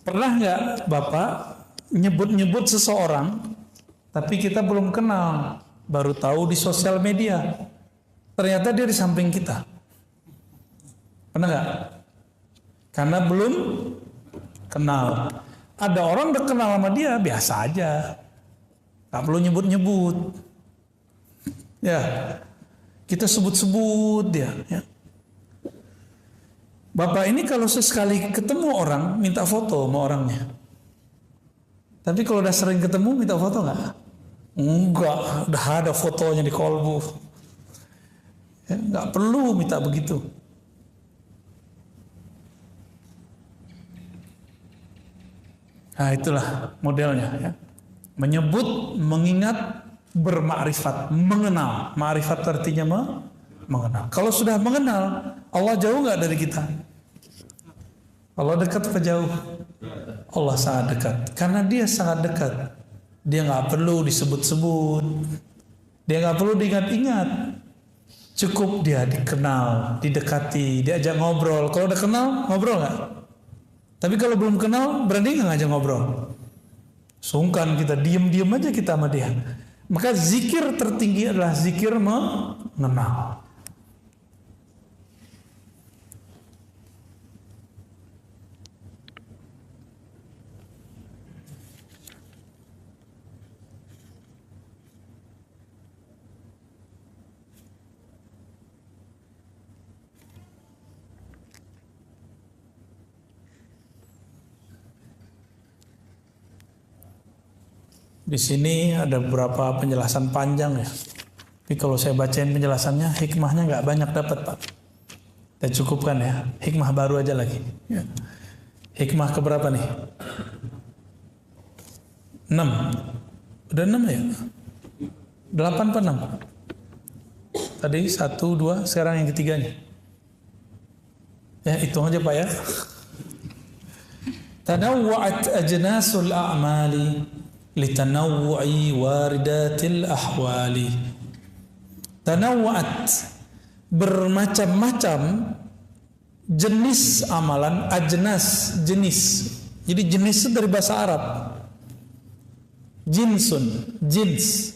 Pernah nggak Bapak nyebut-nyebut seseorang tapi kita belum kenal? Baru tahu di sosial media. Ternyata dia di samping kita. Pernah nggak? Karena belum kenal. Ada orang udah kenal sama dia, biasa aja. Gak perlu nyebut-nyebut. Ya, kita sebut-sebut dia. Ya. Bapak ini kalau sesekali ketemu orang, minta foto sama orangnya. Tapi kalau udah sering ketemu, minta foto nggak? Enggak, udah ada fotonya di kolbu. Ya, nggak perlu minta begitu. Nah itulah modelnya ya. Menyebut, mengingat, bermakrifat, mengenal. Makrifat artinya mengenal. Kalau sudah mengenal, Allah jauh nggak dari kita? Allah dekat apa jauh? Allah sangat dekat. Karena dia sangat dekat. Dia nggak perlu disebut-sebut, dia nggak perlu diingat-ingat. Cukup dia dikenal, didekati, diajak ngobrol. Kalau udah kenal, ngobrol nggak? Tapi kalau belum kenal, berani nggak ngajak ngobrol? Sungkan kita, diem-diem aja kita sama dia. Maka zikir tertinggi adalah zikir mengenal. Di sini ada beberapa penjelasan panjang ya. Tapi kalau saya bacain penjelasannya, hikmahnya nggak banyak dapat Pak. Kita cukupkan ya. Hikmah baru aja lagi. Ya. Hikmah keberapa nih? 6. Udah 6 ya? 8 apa 6? Tadi 1, 2, sekarang yang ketiganya. Ya hitung aja Pak ya. Tanawwa'at ajnasul a'mali litanawwu'i waridatil ahwali. Tanawwa'at, bermacam-macam jenis amalan, ajnas, jenis. Jadi jenis itu dari bahasa Arab. Jinsun, jins.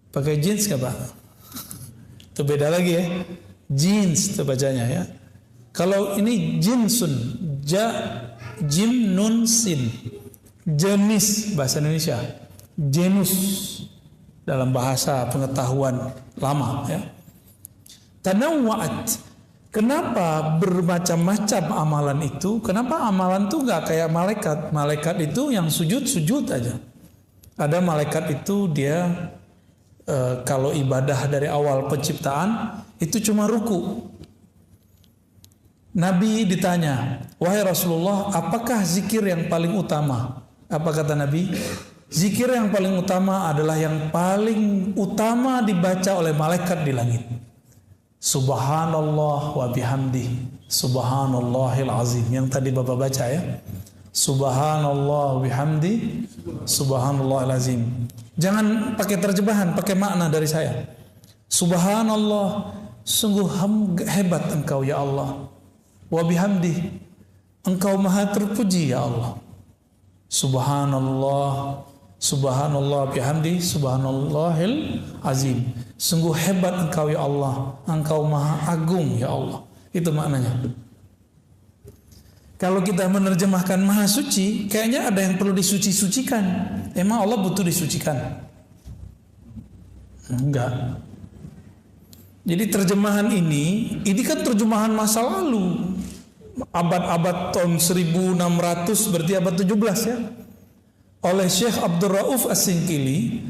Pakai jeans nggak Pak? Itu beda lagi ya. Jeans itu bacanya ya. Kalau ini jinsun, jim nun sin. Jenis bahasa Indonesia. Genus dalam bahasa pengetahuan lama ya. Tanawwa'at. Kenapa bermacam-macam amalan itu? Kenapa amalan itu nggak kayak malaikat? Malaikat itu yang sujud aja. Ada malaikat itu dia kalau ibadah dari awal penciptaan itu cuma ruku. Nabi ditanya, wahai Rasulullah, apakah zikir yang paling utama? Apa kata Nabi? Zikir yang paling utama adalah yang paling utama dibaca oleh malaikat di langit. Subhanallah wa bihamdi, subhanallahil azim. Yang tadi Bapak baca ya. Subhanallah wa bihamdi, subhanallahil azim. Jangan pakai terjemahan, pakai makna dari saya. Subhanallah, sungguh hebat Engkau ya Allah. Wa bihamdi, Engkau maha terpuji ya Allah. Subhanallah, subhanallah bihamdi, subhanallahil azim. Sungguh hebat Engkau ya Allah, Engkau maha agung ya Allah. Itu maknanya. Kalau kita menerjemahkan maha suci, kayaknya ada yang perlu disuci-sucikan. Emang Allah butuh disucikan? Enggak. Jadi terjemahan ini kan terjemahan masa lalu. Abad-abad tahun 1600, berarti abad 17 ya. Oleh Syekh Abdul Rauf As-Singkili,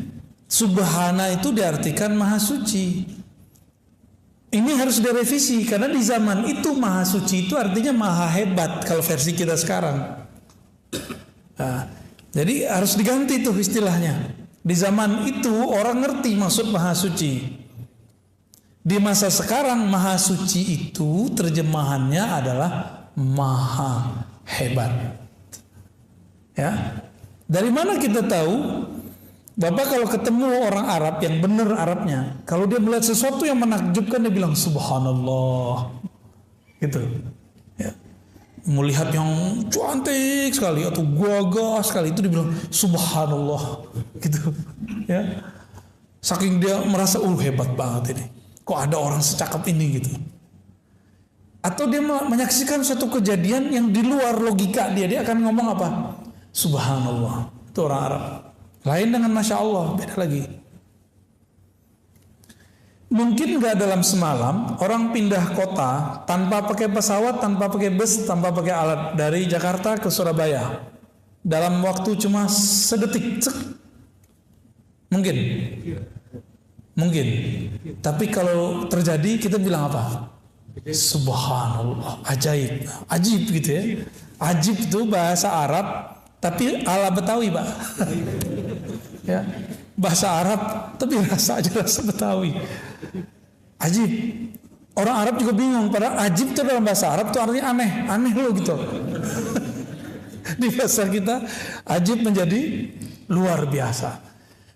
subhana itu diartikan maha suci. Ini harus direvisi karena di zaman itu maha suci itu artinya maha hebat kalau versi kita sekarang. Nah, jadi harus diganti tuh istilahnya. Di zaman itu orang ngerti maksud maha suci. Di masa sekarang maha suci itu terjemahannya adalah maha hebat. Ya. Dari mana kita tahu? Bapak kalau ketemu orang Arab yang benar Arabnya, kalau dia melihat sesuatu yang menakjubkan dia bilang subhanallah. Gitu. Ya. Melihat yang cantik sekali atau gagah sekali itu dibilang subhanallah. Gitu. Ya. Saking dia merasa hebat banget ini. Kok ada orang secakap ini gitu. Atau dia menyaksikan suatu kejadian yang di luar logika dia akan ngomong apa? Subhanallah. Itu orang Arab. Lain dengan Masya Allah, beda lagi. Mungkin gak dalam semalam orang pindah kota tanpa pakai pesawat, tanpa pakai bus, tanpa pakai alat dari Jakarta ke Surabaya dalam waktu cuma sedetik. Mungkin. Mungkin. Tapi kalau terjadi kita bilang apa? Subhanallah, ajaib. Ajib gitu ya. Ajib itu bahasa Arab tapi ala Betawi, Pak. Ya, bahasa Arab tapi rasa Betawi. Ajib. Orang Arab juga bingung, padahal ajib itu dalam bahasa Arab itu artinya aneh loh gitu. Di bahasa kita ajib menjadi luar biasa.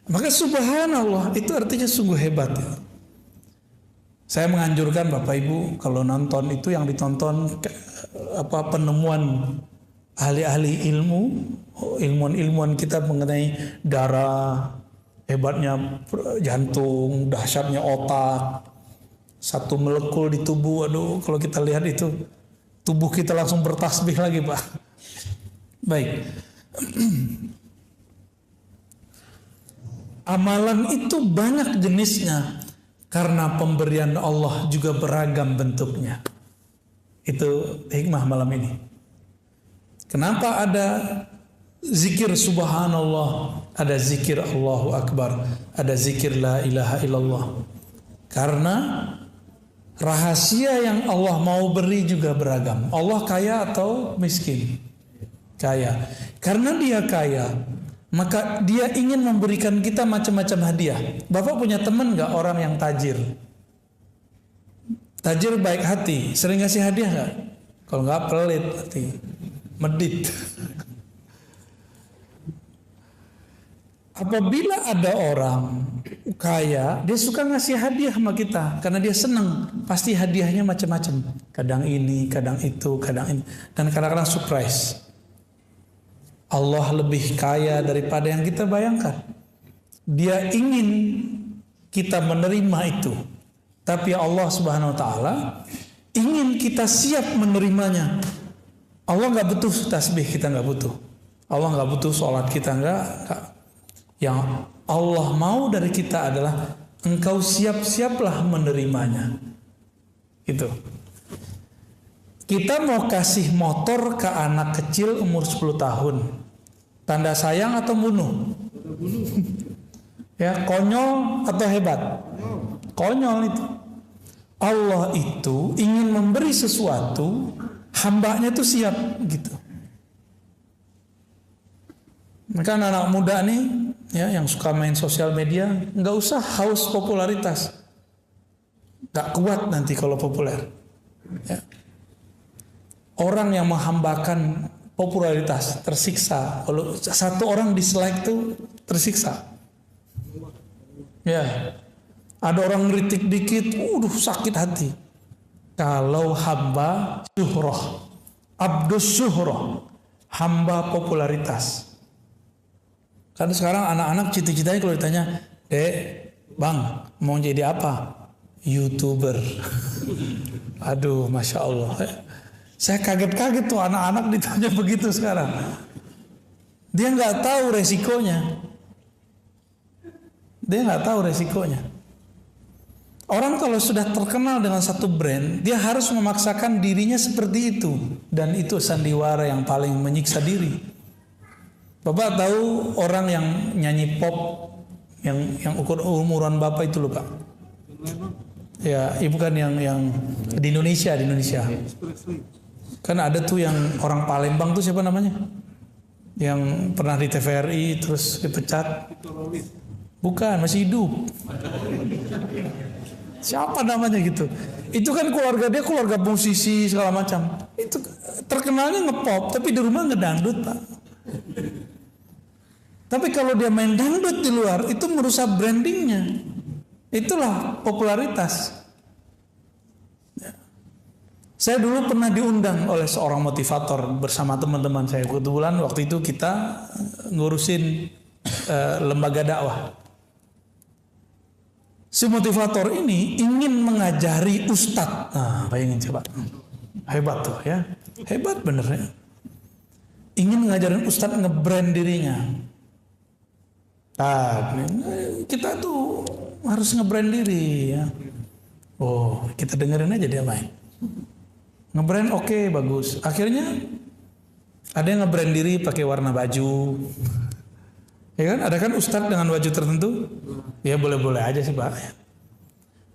Maka subhanallah itu artinya sungguh hebat ya. Saya menganjurkan Bapak Ibu kalau nonton itu yang ditonton penemuan ahli-ahli ilmuwan kita mengenai darah, hebatnya jantung, dahsyatnya otak, satu molekul di tubuh. Aduh, kalau kita lihat itu tubuh kita langsung bertasbih lagi, Pak. Baik. Amalan itu banyak jenisnya karena pemberian Allah juga beragam bentuknya. Itu hikmah malam ini. Kenapa ada zikir subhanallah, ada zikir Allahu Akbar, ada zikir la ilaha illallah? Karena rahasia yang Allah mau beri juga beragam. Allah kaya atau miskin? Kaya. Karena dia kaya, maka dia ingin memberikan kita macam-macam hadiah. Bapak punya teman gak orang yang tajir? Tajir baik hati, sering ngasih hadiah gak? Kalau gak pelit hati, medit. apabila ada orang kaya, dia suka ngasih hadiah sama kita karena dia senang. Pasti hadiahnya macam-macam. Kadang ini, kadang itu, kadang ini, dan kadang-kadang surprise. Allah lebih kaya daripada yang kita bayangkan. Dia ingin kita menerima itu. Tapi Allah Subhanahu wa taala ingin kita siap menerimanya. Allah nggak butuh tasbih, kita nggak butuh. Allah nggak butuh sholat, kita nggak. Yang Allah mau dari kita adalah engkau siap-siaplah menerimanya. Itu. Kita mau kasih motor ke anak kecil umur 10 tahun. Tanda sayang atau bunuh? Ya, konyol atau hebat? Konyol itu. Allah itu ingin memberi sesuatu, hambanya itu siap gitu. Maka anak muda nih, ya, yang suka main sosial media, nggak usah haus popularitas, nggak kuat nanti kalau populer. Ya. Orang yang menghambakan popularitas tersiksa. Kalau satu orang dislike tuh tersiksa. Ya, ada orang ngeritik dikit, sakit hati. Kalau hamba syuhrah, abdus syuhrah, hamba popularitas. Kan sekarang anak-anak cita-citanya kalau ditanya, Dek, Bang, mau jadi apa? YouTuber. Aduh, Masya Allah. Saya kaget-kaget tuh anak-anak ditanya begitu sekarang. Dia nggak tahu resikonya. Orang kalau sudah terkenal dengan satu brand, dia harus memaksakan dirinya seperti itu. Dan itu sandiwara yang paling menyiksa diri. Bapak tahu orang yang nyanyi pop yang ukur umuran Bapak itu loh Pak? Ya, bukan yang di Indonesia. Kan ada tuh yang orang Palembang tuh siapa namanya? Yang pernah di TVRI terus dipecat. Bukan, masih hidup. Siapa namanya gitu? Itu kan keluarga dia keluarga musisi segala macam. Itu terkenalnya ngepop, tapi di rumah ngedangdut Pak. Tapi kalau dia main dangdut di luar, itu merusak brandingnya. Itulah popularitas. Saya dulu pernah diundang oleh seorang motivator bersama teman-teman saya. Kebetulan waktu itu kita ngurusin lembaga dakwah. Si motivator ini ingin mengajari ustadz. Nah, bayangin coba. Hebat tuh ya. Hebat bener ya. Ingin ngajarin ustadz nge-brand dirinya. Nah, kita tuh harus nge-brand diri ya. Oh, kita dengerin aja dia main. Nge-brand oke, bagus. Akhirnya ada yang nge-brand diri pakai warna baju. Ya kan? Ada kan ustadz dengan baju tertentu? Ya boleh-boleh aja sih Pak.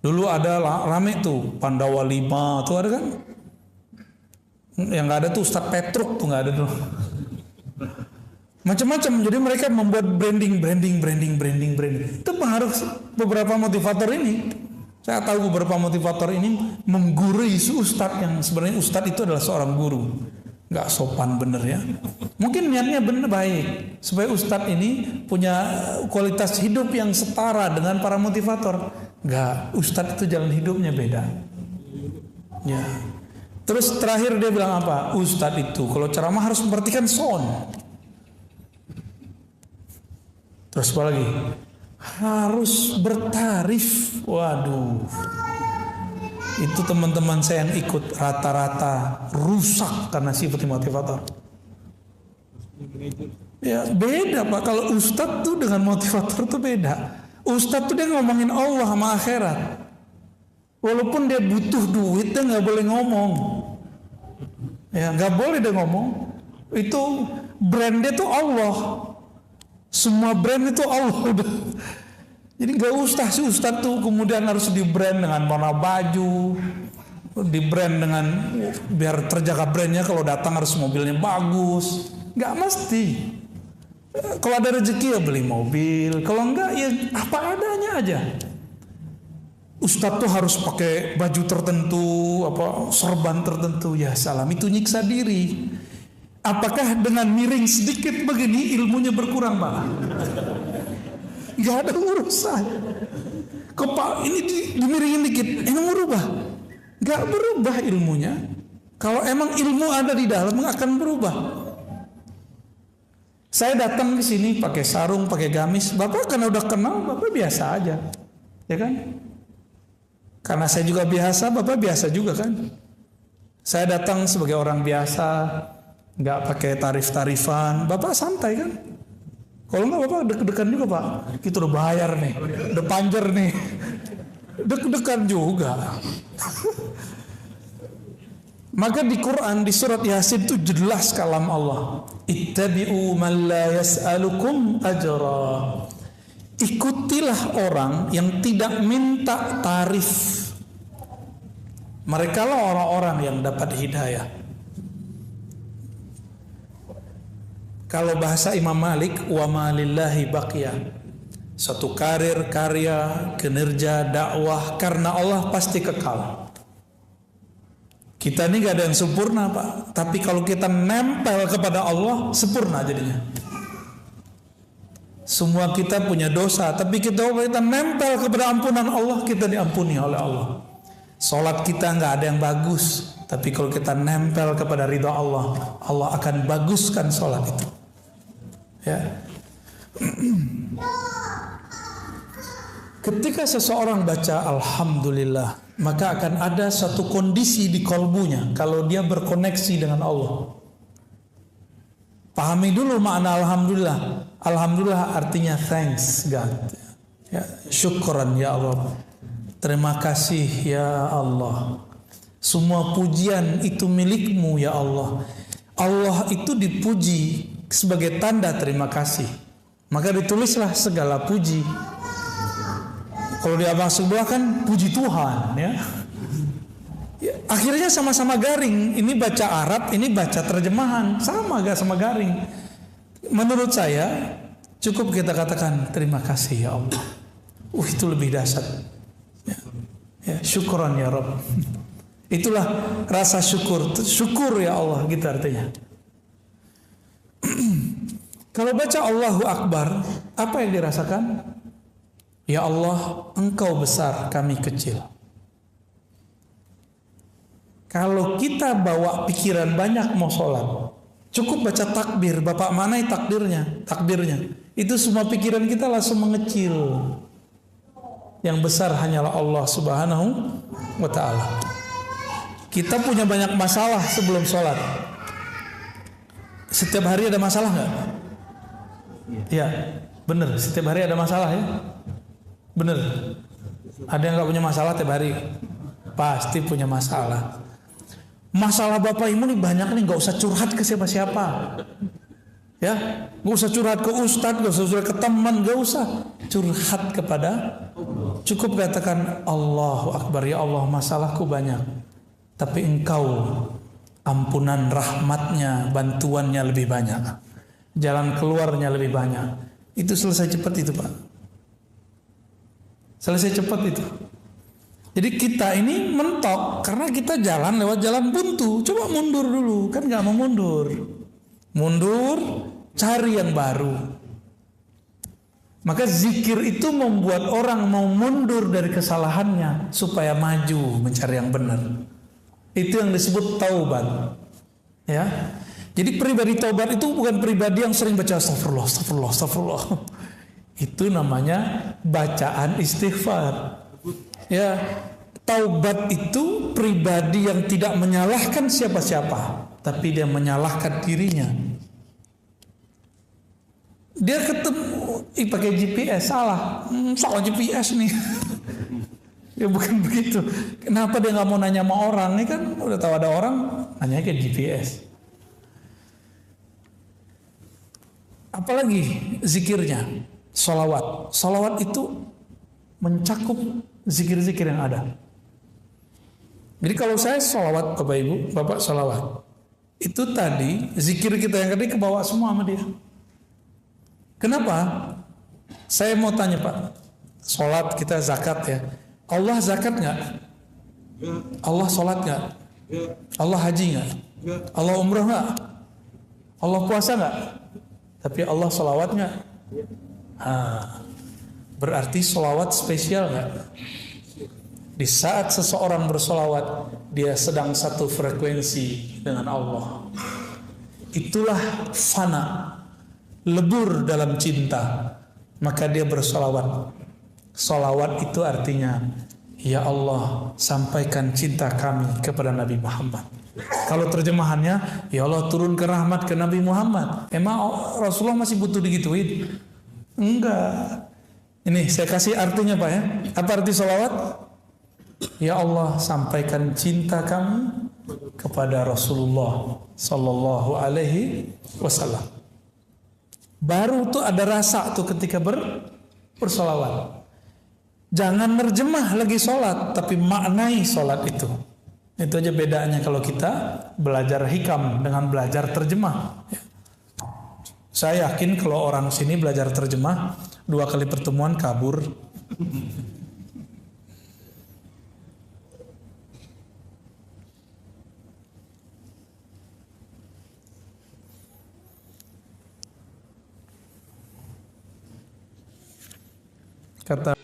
Dulu ada rame tuh Pandawa 5 tuh ada kan? Yang nggak ada tuh Ustadz Petruk tuh nggak ada tuh. Macam-macam. Jadi mereka membuat branding. Itu pengaruh beberapa motivator ini. Saya tahu beberapa motivator ini menggurui si ustadz yang sebenarnya ustadz itu adalah seorang guru. Nggak sopan bener ya. Mungkin niatnya bener baik supaya ustadz ini punya kualitas hidup yang setara dengan para motivator. Nggak, ustadz itu jalan hidupnya beda. Ya. Terus terakhir dia bilang apa? Ustadz itu kalau ceramah harus memperhatikan sound. Terus apa lagi? Harus bertarif. Waduh. Itu teman-teman saya yang ikut rata-rata rusak karena sifat motivator. Ya beda Pak. Kalau ustadz tuh dengan motivator tuh beda. Ustadz tuh dia ngomongin Allah sama akhirat. Walaupun dia butuh duit, dia nggak boleh ngomong. Ya nggak boleh dia ngomong. Itu brandnya tuh Allah. Semua brand itu Allah. Jadi gak usah si ustadz tuh kemudian harus di brand dengan warna baju, di brand dengan biar terjaga brandnya, kalau datang harus mobilnya bagus. Gak mesti. Kalau ada rezeki ya beli mobil, kalau enggak ya apa adanya aja. Ustadz tuh harus pakai baju tertentu, apa serban tertentu. Ya salam, itu nyiksa diri. Apakah dengan miring sedikit begini ilmunya berkurang Pak? Nggak ada urusan. Kok Pak ini dimiringin dikit, ini merubah? Nggak berubah ilmunya. Kalau emang ilmu ada di dalam akan berubah. Saya datang ke sini pakai sarung, pakai gamis. Bapak karena udah kenal, Bapak biasa aja, ya kan? Karena saya juga biasa, Bapak biasa juga kan? Saya datang sebagai orang biasa, nggak pakai tarif-tarifan. Bapak santai kan? Kalau nggak Bapak deg-degan juga Pak. Kita udah bayar nih, udah panjer nih, deg-degan juga. Maka di Quran di surat Yasin itu jelas kalam Allah. Ittabi'u man la yas'alukum ajra. Ikutilah orang yang tidak minta tarif. Mereka lah orang-orang yang dapat hidayah. Kalau bahasa Imam Malik, wa ma lillahi baqiya. Satu karir, karya, kinerja, dakwah karena Allah pasti kekal. Kita ini gak ada yang sempurna Pak. Tapi kalau kita nempel kepada Allah, sempurna jadinya. Semua kita punya dosa, tapi kita nempel kepada ampunan Allah, kita diampuni oleh Allah. Salat kita gak ada yang bagus, tapi kalau kita nempel kepada ridha Allah, Allah akan baguskan salat itu. Ya. Ketika seseorang baca Alhamdulillah, maka akan ada satu kondisi di kolbunya kalau dia berkoneksi dengan Allah. Pahami dulu makna Alhamdulillah. Alhamdulillah artinya thanks God. Ya, syukran ya Allah. Terima kasih ya Allah. Semua pujian itu milikmu ya Allah. Allah itu dipuji sebagai tanda terima kasih. Maka ditulislah segala puji. Kalau di abang sebelah kan puji Tuhan ya. Ya, akhirnya sama-sama garing. Ini baca Arab, ini baca terjemahan. Sama gak sama garing. Menurut saya cukup kita katakan terima kasih ya Allah. Itu lebih dahsyat. Ya, ya, syukran ya Rabb. Itulah rasa syukur. Syukur ya Allah gitu artinya. Kalau baca Allahu Akbar, apa yang dirasakan? Ya Allah, Engkau besar, kami kecil. Kalau kita bawa pikiran banyak mau sholat, cukup baca takbir. Bapak manai takbirnya. Itu semua pikiran kita langsung mengecil. Yang besar hanyalah Allah Subhanahu wa ta'ala. Kita punya banyak masalah sebelum sholat. Setiap hari ada masalah nggak? Ya, benar. Setiap hari ada masalah ya. Bener. Ada yang gak punya masalah tiap hari? Pasti punya masalah. Masalah Bapak Ibu nih banyak nih, gak usah curhat ke siapa-siapa. Ya, gak usah curhat ke ustadz, gak usah curhat ke teman, gak usah. Curhat kepada, cukup katakan Allahu Akbar, ya Allah masalahku banyak. Tapi Engkau ampunan rahmatnya, bantuannya lebih banyak. Jalan keluarnya lebih banyak. Itu selesai cepat itu Pak. Selesai cepat itu. Jadi kita ini mentok karena kita jalan lewat jalan buntu. Coba mundur dulu, kan nggak mau mundur. Mundur, cari yang baru. Maka zikir itu membuat orang mau mundur dari kesalahannya supaya maju mencari yang benar. Itu yang disebut taubat. Ya. Jadi pribadi taubat itu bukan pribadi yang sering baca astagfirullah. Itu namanya bacaan istighfar. Ya, taubat itu pribadi yang tidak menyalahkan siapa-siapa, tapi dia menyalahkan dirinya. Dia ketemu pakai GPS salah GPS nih. Ya bukan begitu. Kenapa dia nggak mau nanya sama orang? Ini kan udah tahu ada orang, nanya ke GPS. Apalagi zikirnya. Salawat itu mencakup zikir-zikir yang ada. Jadi kalau saya salawat Bapak Ibu, Bapak salawat, itu tadi zikir kita yang tadi kebawa semua sama dia. Kenapa? Saya mau tanya Pak, salat kita zakat ya, Allah zakat nggak? Allah salat nggak? Allah haji nggak? Allah umrah nggak? Allah puasa nggak? Tapi Allah salawat nggak? Berarti sholawat spesial nggak? Di saat seseorang bersolawat, dia sedang satu frekuensi dengan Allah. Itulah fana, lebur dalam cinta. Maka dia bersolawat. Solawat itu artinya, ya Allah, sampaikan cinta kami kepada Nabi Muhammad. Kalau terjemahannya, ya Allah turunkan rahmat ke Nabi Muhammad. Emang Rasulullah masih butuh digituin? Enggak. Ini saya kasih artinya Pak ya. Apa arti solawat? Ya Allah, sampaikan cinta kami kepada Rasulullah Sallallahu Alaihi Wasallam. Baru tuh ada rasa tuh ketika bersolawat. Jangan nerjemah lagi sholat, tapi maknai sholat itu. Itu aja bedanya kalau kita belajar hikam dengan belajar terjemah. Saya yakin kalau orang sini belajar terjemah, 2 kali pertemuan kabur. Kata